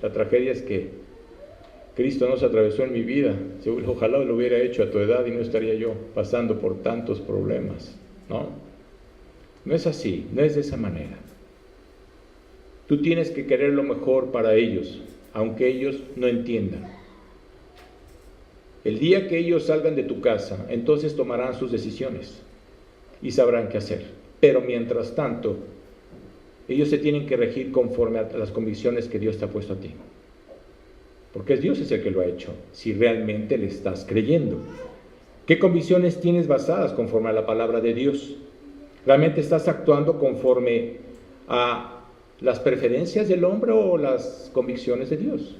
S1: la tragedia es que Cristo no se atravesó en mi vida. Ojalá lo hubiera hecho a tu edad y no estaría yo pasando por tantos problemas. No, no es así, no es de esa manera. Tú tienes que querer lo mejor para ellos, aunque ellos no entiendan.
S2: El día que ellos salgan de tu casa, entonces tomarán sus decisiones y sabrán qué hacer. Pero mientras tanto, ellos se tienen que regir conforme a las convicciones que Dios te ha puesto a ti. Porque Dios es el que lo ha hecho, si realmente le estás creyendo. ¿Qué convicciones tienes basadas conforme a la palabra de Dios? ¿Realmente estás actuando conforme a las preferencias del hombre o las convicciones de Dios?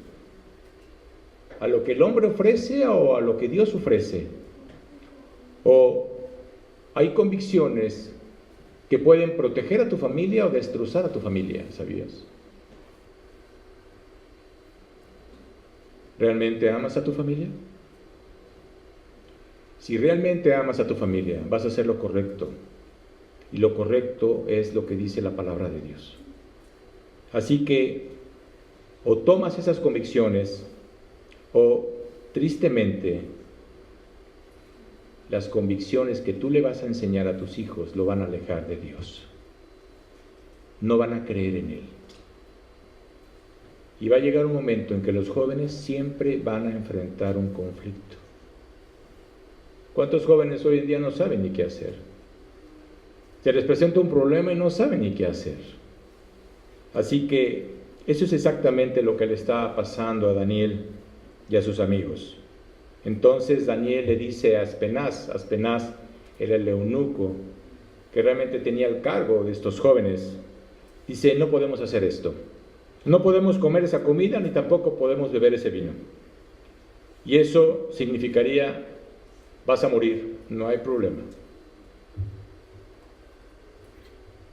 S2: ¿A lo que el hombre ofrece o a lo que Dios ofrece? ¿O hay convicciones que pueden proteger a tu familia o destrozar a tu familia? ¿Sabías? ¿Realmente amas a tu familia? Si realmente amas a tu familia, vas a hacer lo correcto. Y lo correcto es lo que dice la palabra de Dios. Así que o tomas esas convicciones o tristemente las convicciones que tú le vas a enseñar a tus hijos lo van a alejar de Dios. No van a creer en Él. Y va a llegar un momento en que los jóvenes siempre van a enfrentar un conflicto. ¿Cuántos jóvenes hoy en día no saben ni qué hacer? Se les presenta un problema y no saben ni qué hacer. Así que eso es exactamente lo que le estaba pasando a Daniel y a sus amigos. Entonces Daniel le dice a Aspenaz era el eunuco que realmente tenía el cargo de estos jóvenes, dice: no podemos hacer esto, no podemos comer esa comida ni tampoco podemos beber ese vino. Y eso significaría: vas a morir, no hay problema.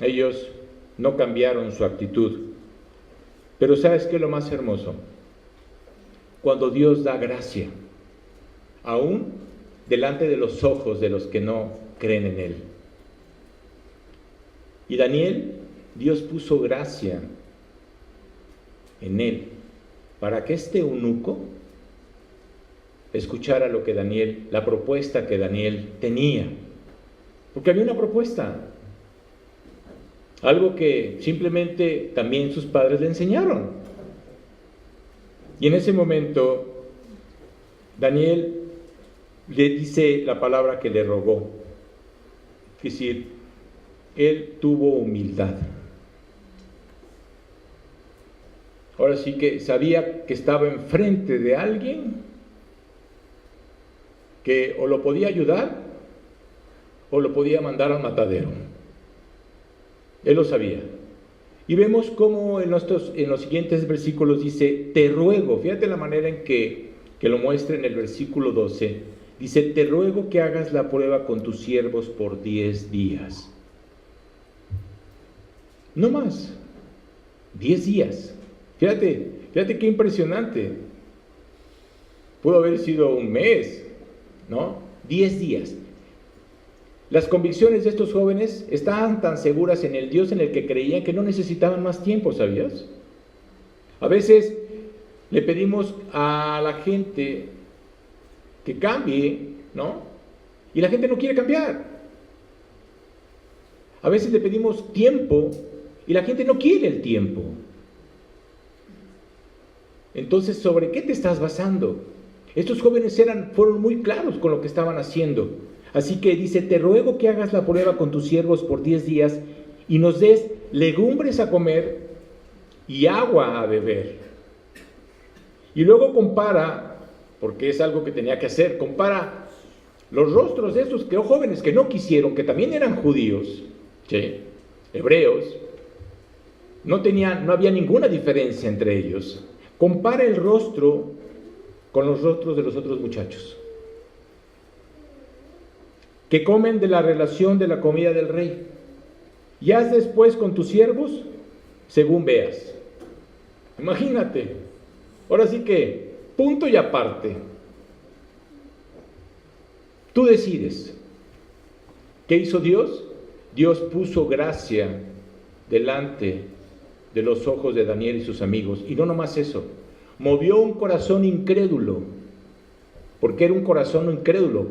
S2: Ellos no cambiaron su actitud. Pero ¿sabes qué es lo más hermoso? Cuando Dios da gracia, aún delante de los ojos de los que no creen en Él. Y Daniel, Dios puso gracia en él para que este eunuco escuchara lo que Daniel, la propuesta que Daniel tenía. Porque había una propuesta, algo que simplemente también sus padres le enseñaron. Y en ese momento Daniel le dice la palabra que le rogó, es decir, él tuvo humildad. Ahora sí que sabía que estaba enfrente de alguien que o lo podía ayudar o lo podía mandar al matadero. Él lo sabía. Y vemos cómo en los siguientes versículos dice: te ruego, fíjate la manera en que lo muestra en el versículo 12, dice: te ruego que hagas la prueba con tus siervos por 10 días. No más, 10 días. Fíjate qué impresionante. Pudo haber sido un mes, ¿no? 10 días. Las convicciones de estos jóvenes estaban tan seguras en el Dios en el que creían que no necesitaban más tiempo, ¿sabías? A veces le pedimos a la gente que cambie, ¿no? Y la gente no quiere cambiar. A veces le pedimos tiempo y la gente no quiere el tiempo. Entonces, ¿sobre qué te estás basando? Estos jóvenes fueron muy claros con lo que estaban haciendo. Así que dice: te ruego que hagas la prueba con tus siervos por 10 días y nos des legumbres a comer y agua a beber. Y luego compara, porque es algo que tenía que hacer, compara los rostros de estos jóvenes que no quisieron, que también eran judíos, ¿sí? Hebreos. No había ninguna diferencia entre ellos. Compara el rostro con los rostros de los otros muchachos, que comen de la relación de la comida del rey, y haz después con tus siervos según veas. Imagínate, ahora sí que punto y aparte. Tú decides. ¿Qué hizo Dios? Dios puso gracia delante de los ojos de Daniel y sus amigos, y no nomás eso, movió un corazón incrédulo, porque era un corazón incrédulo.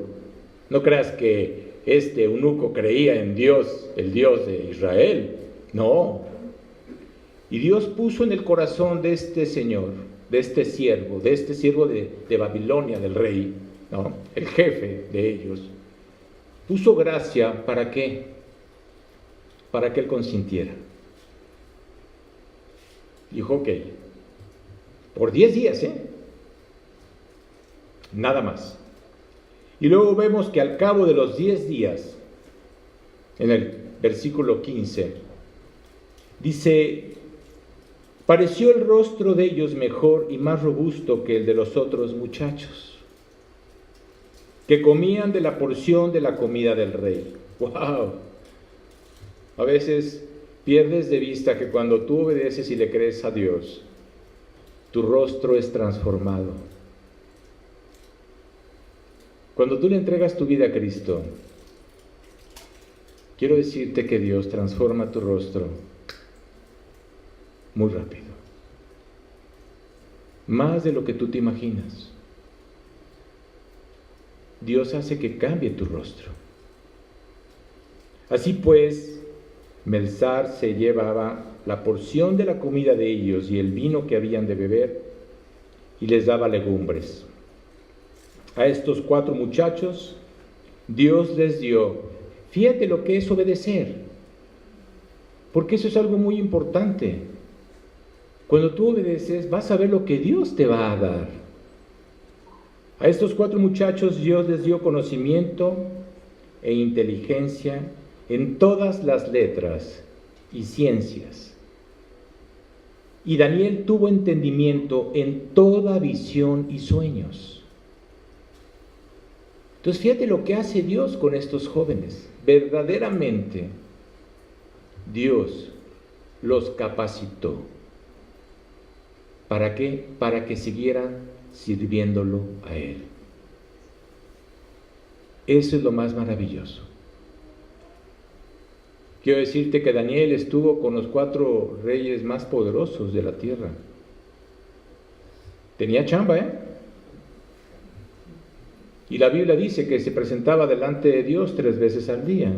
S2: No creas que este eunuco creía en Dios, el Dios de Israel. No. Y Dios puso en el corazón de este señor, de este siervo de Babilonia, del rey, ¿no? El jefe de ellos, puso gracia, ¿para qué? Para que él consintiera. Dijo, ok, por 10 días, nada más. Y luego vemos que al cabo de los 10 días, en el versículo 15, dice, pareció el rostro de ellos mejor y más robusto que el de los otros muchachos, que comían de la porción de la comida del rey. ¡Wow! A veces pierdes de vista que cuando tú obedeces y le crees a Dios, tu rostro es transformado. Cuando tú le entregas tu vida a Cristo, quiero decirte que Dios transforma tu rostro muy rápido. Más de lo que tú te imaginas. Dios hace que cambie tu rostro. Así pues, Melzar se llevaba la porción de la comida de ellos y el vino que habían de beber, y les daba legumbres. A estos 4 muchachos, Dios les dio, fíjate lo que es obedecer, porque eso es algo muy importante. Cuando tú obedeces, vas a ver lo que Dios te va a dar. A estos 4 muchachos Dios les dio conocimiento e inteligencia en todas las letras y ciencias. Y Daniel tuvo entendimiento en toda visión y sueños. Entonces fíjate lo que hace Dios con estos jóvenes. Verdaderamente Dios los capacitó. ¿Para qué? Para que siguieran sirviéndolo a Él. Eso es lo más maravilloso. Quiero decirte que Daniel estuvo con los 4 reyes más poderosos de la tierra. Tenía chamba, Y la Biblia dice que se presentaba delante de Dios 3 veces al día.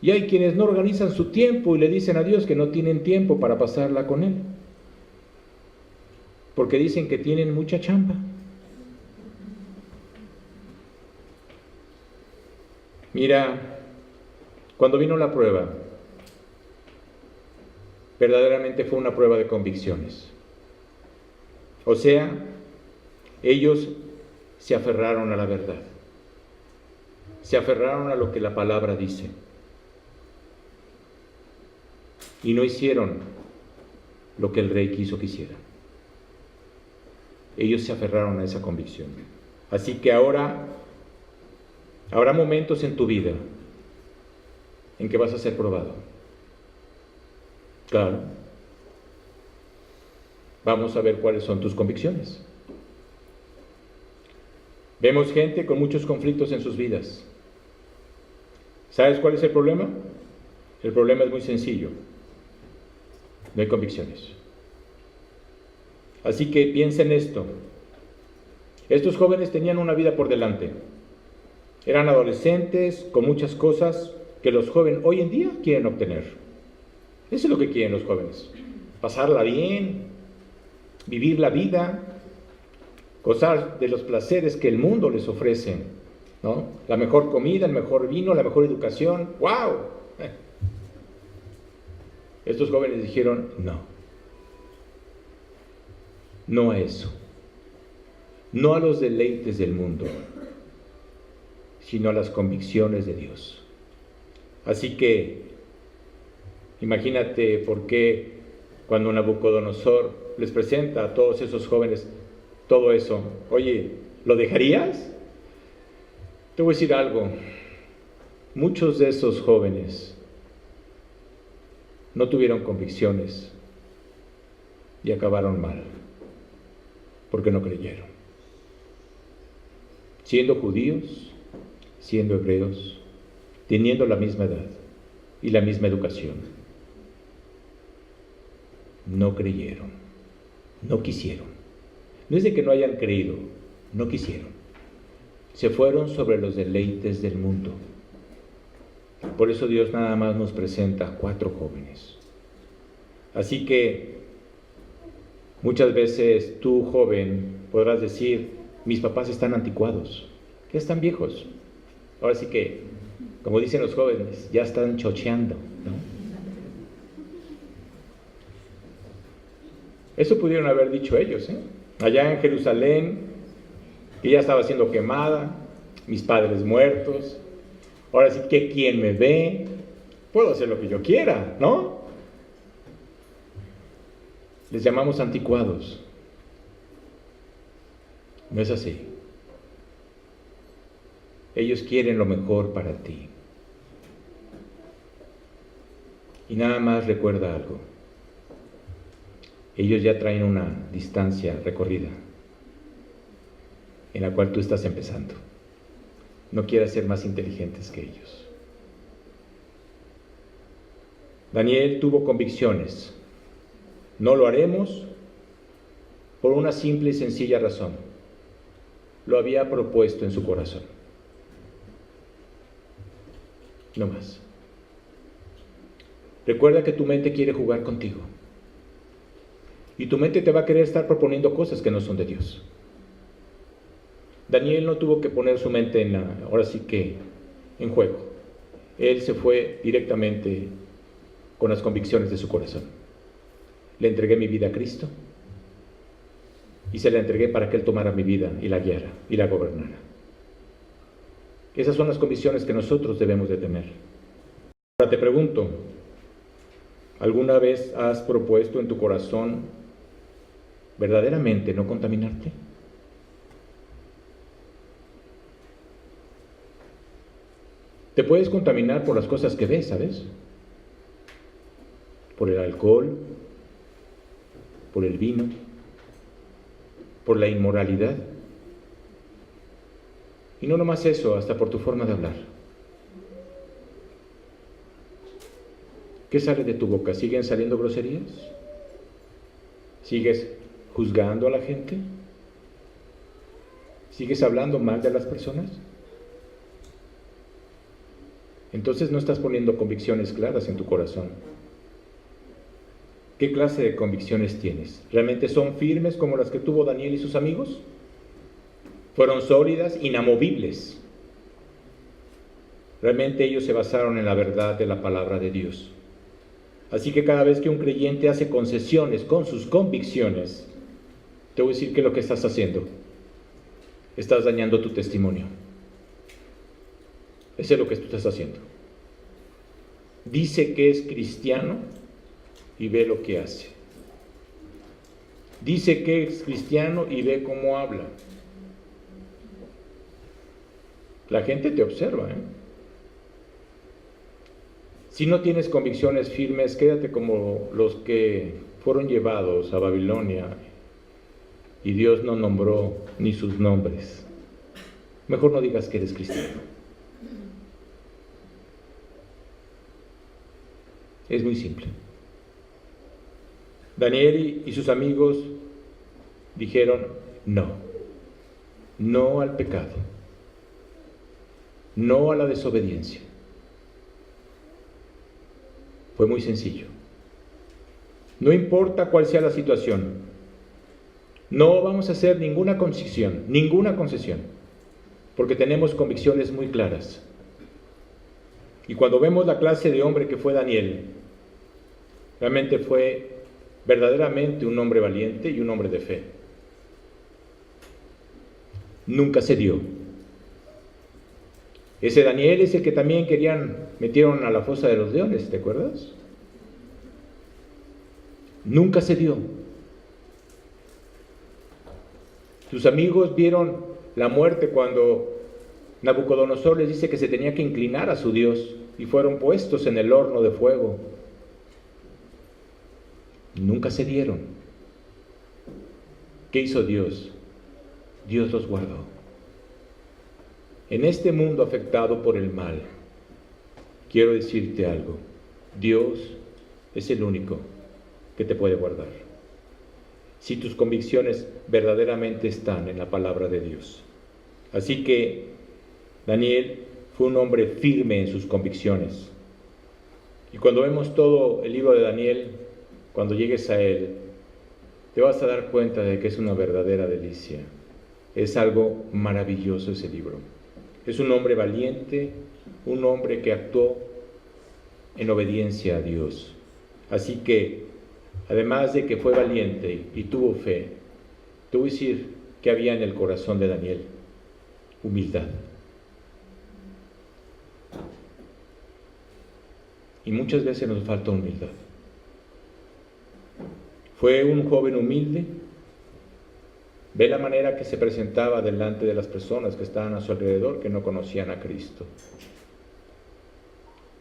S2: Y hay quienes no organizan su tiempo y le dicen a Dios que no tienen tiempo para pasarla con Él. Porque dicen que tienen mucha chamba. Mira, cuando vino la prueba, verdaderamente fue una prueba de convicciones. O sea, ellos se aferraron a la verdad. Se aferraron a lo que la palabra dice. Y no hicieron lo que el rey quiso que hicieran. Ellos se aferraron a esa convicción. Así que ahora habrá momentos en tu vida en que vas a ser probado. Claro. Vamos a ver cuáles son tus convicciones. Vemos gente con muchos conflictos en sus vidas. ¿Sabes cuál es el problema? El problema es muy sencillo. No hay convicciones. Así que piensa en esto. Estos jóvenes tenían una vida por delante. Eran adolescentes con muchas cosas que los jóvenes hoy en día quieren obtener. Eso es lo que quieren los jóvenes. Pasarla bien, vivir la vida, gozar de los placeres que el mundo les ofrece, ¿no? La mejor comida, el mejor vino, la mejor educación. ¡Wow! Estos jóvenes dijeron, no a eso, no a los deleites del mundo, sino a las convicciones de Dios. Así que, imagínate por qué cuando Nabucodonosor les presenta a todos esos jóvenes todo eso, oye, ¿lo dejarías? Te voy a decir algo, muchos de esos jóvenes no tuvieron convicciones y acabaron mal, porque no creyeron. Siendo judíos, siendo hebreos, teniendo la misma edad y la misma educación, no creyeron, no quisieron. No es de que no hayan creído, no quisieron. Se fueron sobre los deleites del mundo. Por eso Dios nada más nos presenta a 4 jóvenes. Así que muchas veces tú, joven, podrás decir, mis papás están anticuados, ya están viejos. Ahora sí que, como dicen los jóvenes, ya están chocheando, ¿no? Eso pudieron haber dicho ellos, ¿eh? Allá en Jerusalén, que ya estaba siendo quemada, mis padres muertos, ahora sí que quien me ve, puedo hacer lo que yo quiera, ¿no? Les llamamos anticuados. No es así. Ellos quieren lo mejor para ti. Y nada más recuerda algo. Ellos ya traen una distancia recorrida en la cual tú estás empezando. No quieras ser más inteligentes que ellos. Daniel tuvo convicciones. No lo haremos por una simple y sencilla razón. Lo había propuesto en su corazón. No más. Recuerda que tu mente quiere jugar contigo. Y tu mente te va a querer estar proponiendo cosas que no son de Dios. Daniel no tuvo que poner su mente ahora sí que en juego. Él se fue directamente con las convicciones de su corazón. Le entregué mi vida a Cristo y se la entregué para que Él tomara mi vida y la guiara y la gobernara. Esas son las convicciones que nosotros debemos de tener. Ahora te pregunto, ¿alguna vez has propuesto en tu corazón verdaderamente no contaminarte? Te puedes contaminar por las cosas que ves, ¿sabes? Por el alcohol, por el vino, por la inmoralidad. Y no nomás eso, hasta por tu forma de hablar. ¿Qué sale de tu boca? ¿Siguen saliendo groserías? ¿Sigues juzgando a la gente? ¿Sigues hablando mal de las personas? Entonces no estás poniendo convicciones claras en tu corazón. ¿Qué clase de convicciones tienes? ¿Realmente son firmes como las que tuvo Daniel y sus amigos? ¿Fueron sólidas, inamovibles? Realmente ellos se basaron en la verdad de la palabra de Dios. Así que cada vez que un creyente hace concesiones con sus convicciones, te voy a decir que lo que estás haciendo, estás dañando tu testimonio. Eso es lo que tú estás haciendo. Dice que es cristiano y ve lo que hace. Dice que es cristiano y ve cómo habla. La gente te observa, ¿eh? Si no tienes convicciones firmes, quédate como los que fueron llevados a Babilonia y Dios no nombró ni sus nombres. Mejor no digas que eres cristiano. Es muy simple. Daniel y sus amigos dijeron no al pecado, no a la desobediencia. Fue muy sencillo. No importa cuál sea la situación, no vamos a hacer ninguna concesión, porque tenemos convicciones muy claras. Y cuando vemos la clase de hombre que fue Daniel, realmente fue verdaderamente un hombre valiente y un hombre de fe. Nunca cedió. Ese Daniel es el que también metieron a la fosa de los leones, ¿te acuerdas? Nunca cedió. Sus amigos vieron la muerte cuando Nabucodonosor les dice que se tenía que inclinar a su Dios y fueron puestos en el horno de fuego. Nunca cedieron. ¿Qué hizo Dios? Dios los guardó. En este mundo afectado por el mal, quiero decirte algo. Dios es el único que te puede guardar. Si tus convicciones verdaderamente están en la palabra de Dios. Así que Daniel fue un hombre firme en sus convicciones. Y cuando vemos todo el libro de Daniel, cuando llegues a él, te vas a dar cuenta de que es una verdadera delicia Es algo maravilloso ese libro. Es un hombre valiente, un hombre que actuó en obediencia a Dios. Así que, además de que fue valiente y tuvo fe, te voy a decir que había en el corazón de Daniel: humildad. Y muchas veces nos falta humildad. Fue un joven humilde. Ve la manera que se presentaba delante de las personas que estaban a su alrededor, que no conocían a Cristo.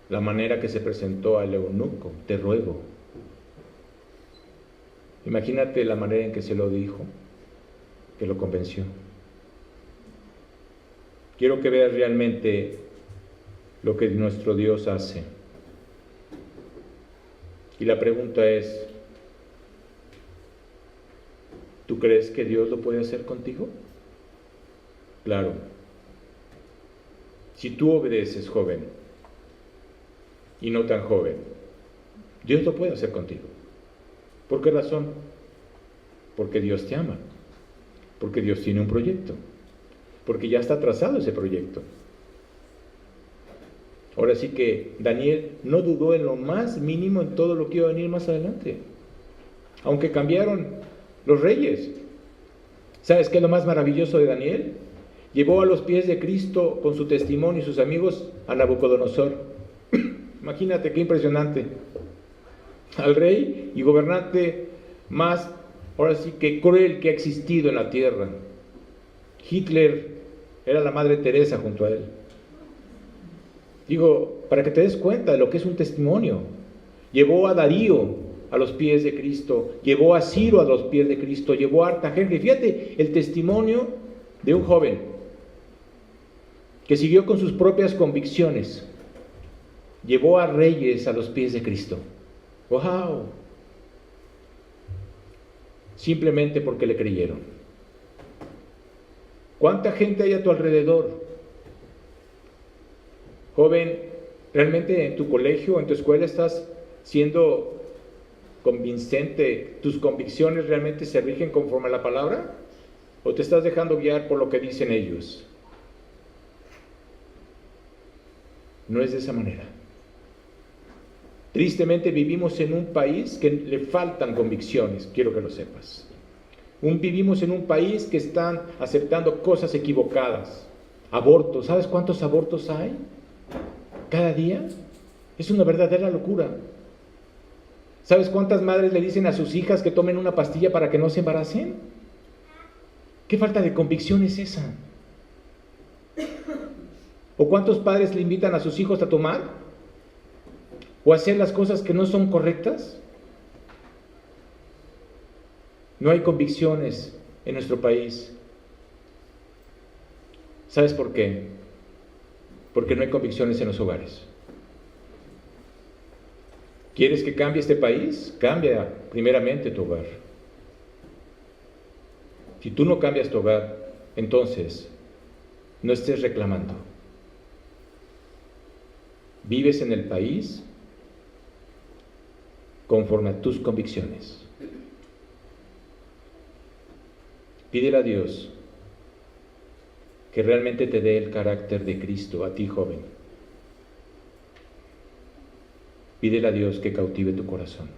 S2: La manera que se presentó al eunuco: te ruego. Imagínate la manera en que se lo dijo, que lo convenció. Quiero que veas realmente lo que nuestro Dios hace. Y la pregunta es: ¿tú crees que Dios lo puede hacer contigo? Claro. Si tú obedeces, joven, y no tan joven, Dios lo puede hacer contigo. ¿Por qué razón? Porque Dios te ama, porque Dios tiene un proyecto, porque ya está trazado ese proyecto. Ahora sí que Daniel no dudó en lo más mínimo en todo lo que iba a venir más adelante. Aunque cambiaron los reyes. ¿Sabes qué es lo más maravilloso de Daniel? Llevó a los pies de Cristo con su testimonio y sus amigos a Nabucodonosor. Imagínate qué impresionante. Al rey y gobernante más, ahora sí que cruel que ha existido en la tierra. Hitler era la Madre Teresa junto a él. Digo, para que te des cuenta de lo que es un testimonio. Llevó a Darío a los pies de Cristo, llevó a Ciro a los pies de Cristo, llevó a Artajerjes. Fíjate el testimonio de un joven que siguió con sus propias convicciones. Llevó a reyes a los pies de Cristo. ¡Wow! Simplemente porque le creyeron. ¿Cuánta gente hay a tu alrededor? Joven, ¿realmente en tu colegio, en tu escuela estás siendo convincente? ¿Tus convicciones realmente se rigen conforme a la palabra? ¿O te estás dejando guiar por lo que dicen ellos? No es de esa manera. Tristemente vivimos en un país que le faltan convicciones, quiero que lo sepas. Vivimos en un país que están aceptando cosas equivocadas. Abortos, ¿sabes cuántos abortos hay cada día? Es una verdadera locura. ¿Sabes cuántas madres le dicen a sus hijas que tomen una pastilla para que no se embaracen? ¿Qué falta de convicción es esa? ¿O cuántos padres le invitan a sus hijos a tomar? ¿O a hacer las cosas que no son correctas? No hay convicciones en nuestro país. ¿Sabes por qué? Porque no hay convicciones en los hogares. ¿Quieres que cambie este país? Cambia primeramente tu hogar. Si tú no cambias tu hogar, entonces no estés reclamando. Vives en el país conforme a tus convicciones. Pídele a Dios que realmente te dé el carácter de Cristo a ti, joven. Pídele a Dios que cautive tu corazón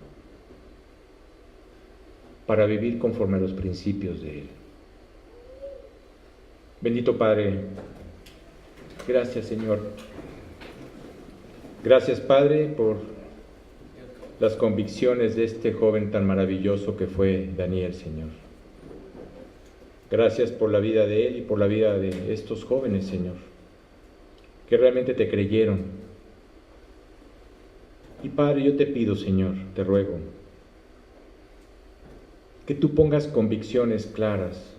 S2: para vivir conforme a los principios de Él. Bendito Padre, gracias Señor. Gracias Padre por las convicciones de este joven tan maravilloso que fue Daniel, Señor. Gracias por la vida de él y por la vida de estos jóvenes, Señor, que realmente te creyeron. Y Padre, yo te pido, Señor, te ruego, que tú pongas convicciones claras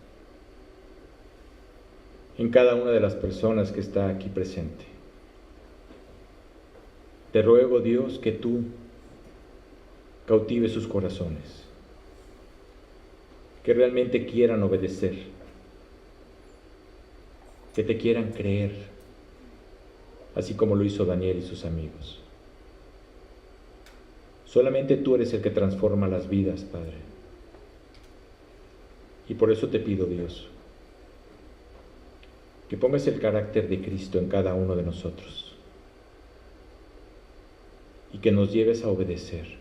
S2: en cada una de las personas que está aquí presente. Te ruego, Dios, que tú cautives sus corazones, que realmente quieran obedecer, que te quieran creer, así como lo hizo Daniel y sus amigos. Solamente tú eres el que transforma las vidas, Padre. Y por eso te pido, Dios, que pongas el carácter de Cristo en cada uno de nosotros y que nos lleves a obedecer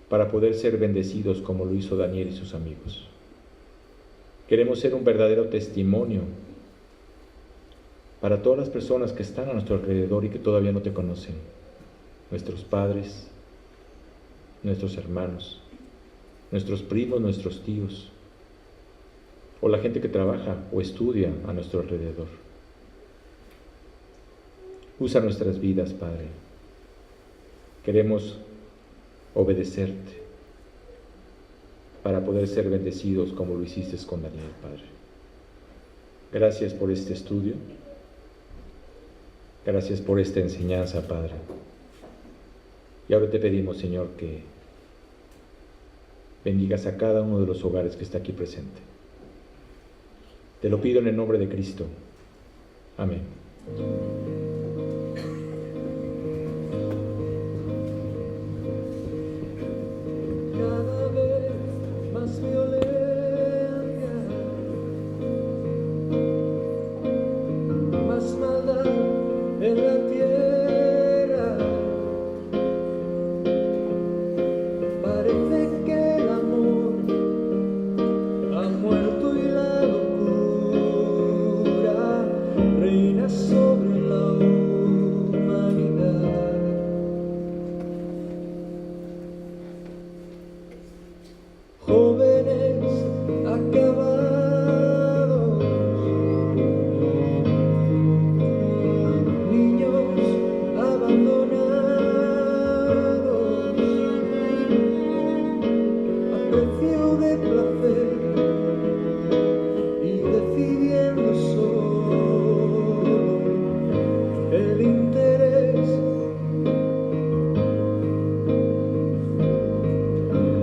S2: para poder ser bendecidos como lo hizo Daniel y sus amigos. Queremos ser un verdadero testimonio para todas las personas que están a nuestro alrededor y que todavía no te conocen, nuestros padres, nuestros hermanos, nuestros primos, nuestros tíos, o la gente que trabaja o estudia a nuestro alrededor. Usa nuestras vidas, Padre. Queremos obedecerte para poder ser bendecidos como lo hiciste con Daniel, Padre. Gracias por este estudio. Gracias por esta enseñanza, Padre. Y ahora te pedimos, Señor, que bendigas a cada uno de los hogares que está aquí presente. Te lo pido en el nombre de Cristo. Amén.
S3: Cada vez más violencia, más maldad en la tierra. Parece que el amor ha muerto y la locura reina sobre la humanidad. Jóvenes acabados, niños abandonados, a precio de placer y decidiendo solo el interés.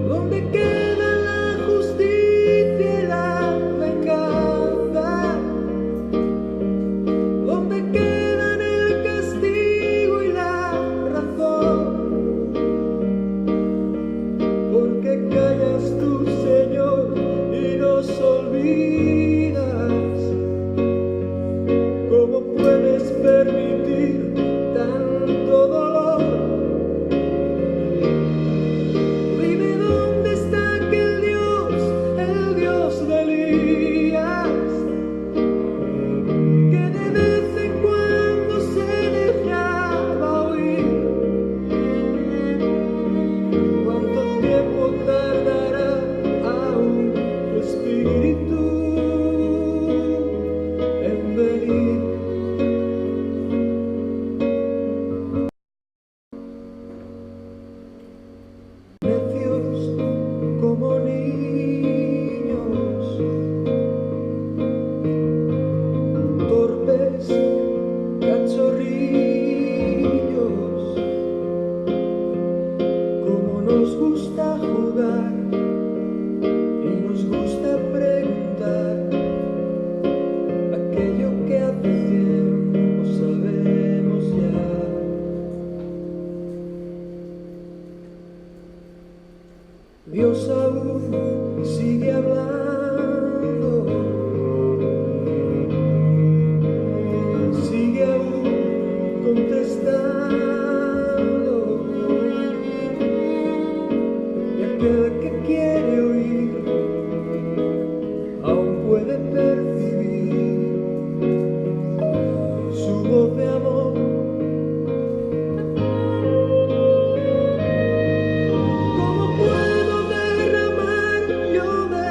S3: ¿Dónde queda la justicia y la venganza? ¿Dónde quedan el castigo y la razón? ¿Por qué callas tú, Señor, y nos olvidas? ¿Cómo puedes permitir tanto dolor? Dime dónde está aquel Dios, el Dios de Elías, que de vez en cuando se dejaba oír. ¿Cuánto tiempo tardará aún tu espíritu en venir? Necios como niños, torpes cachorrillos, como nos gusta jugar y nos gusta preguntar aquello que hace tiempo sabemos ya. Dios aún sigue hablando, sigue aún contestando, y aquel que quiere oír aún puede percibir su voz de amor. ¿Cómo puedo derramar yo de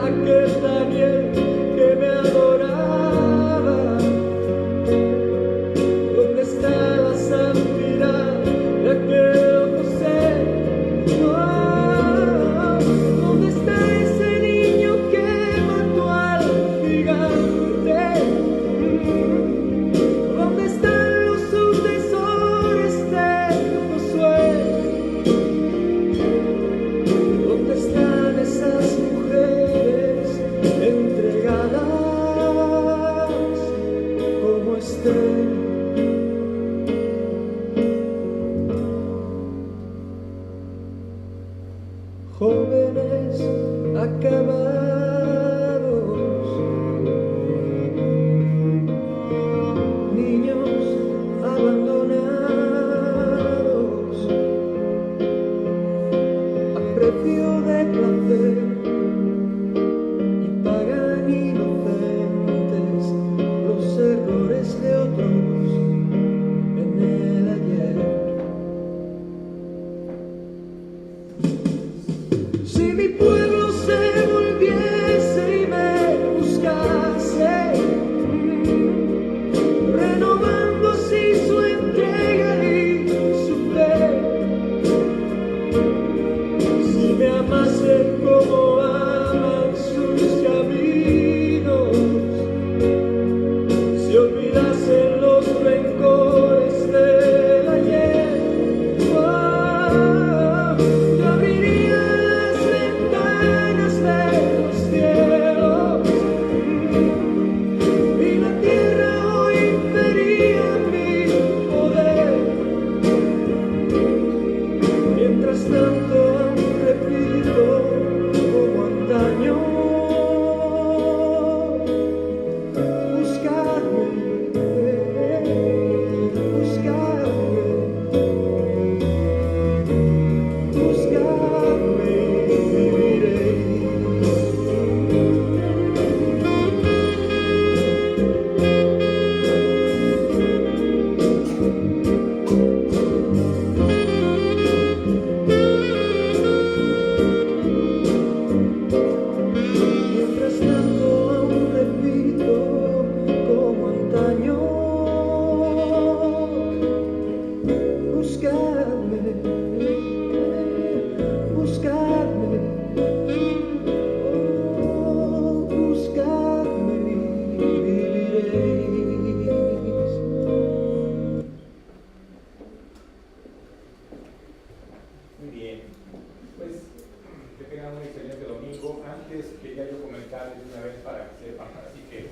S3: aquel Daniel que me adoraba. ¿Dónde está la santidad de aquel José? Oh, ¿dónde está ese niño que mató al gigante? ¿Dónde están los sucesores de Josué? ¿Dónde están esas mujeres entregadas como Esther? Jóvenes acabados, niños abandonados, a precio de placer, y pagan inocentes los errores de otros en el ayer. Si mi pueblo se volviese y me buscase, renovando así su entrega y su fe, si me amase como aman sus caminos, si olvidasen los rencores del ayer, oh, yo abriría las ventanas de los cielos y la tierra hoy vería mi poder. Mientras tanto aún repito como antaño: buscarme, buscarme, buscarme y viviréis. Mientras tanto aún repito como antaño: buscarme, buscarme, oh, buscarme y viviréis.
S1: Muy bien, pues que tengan un excelente domingo. Antes quería yo comentarles una vez para que sepan, así que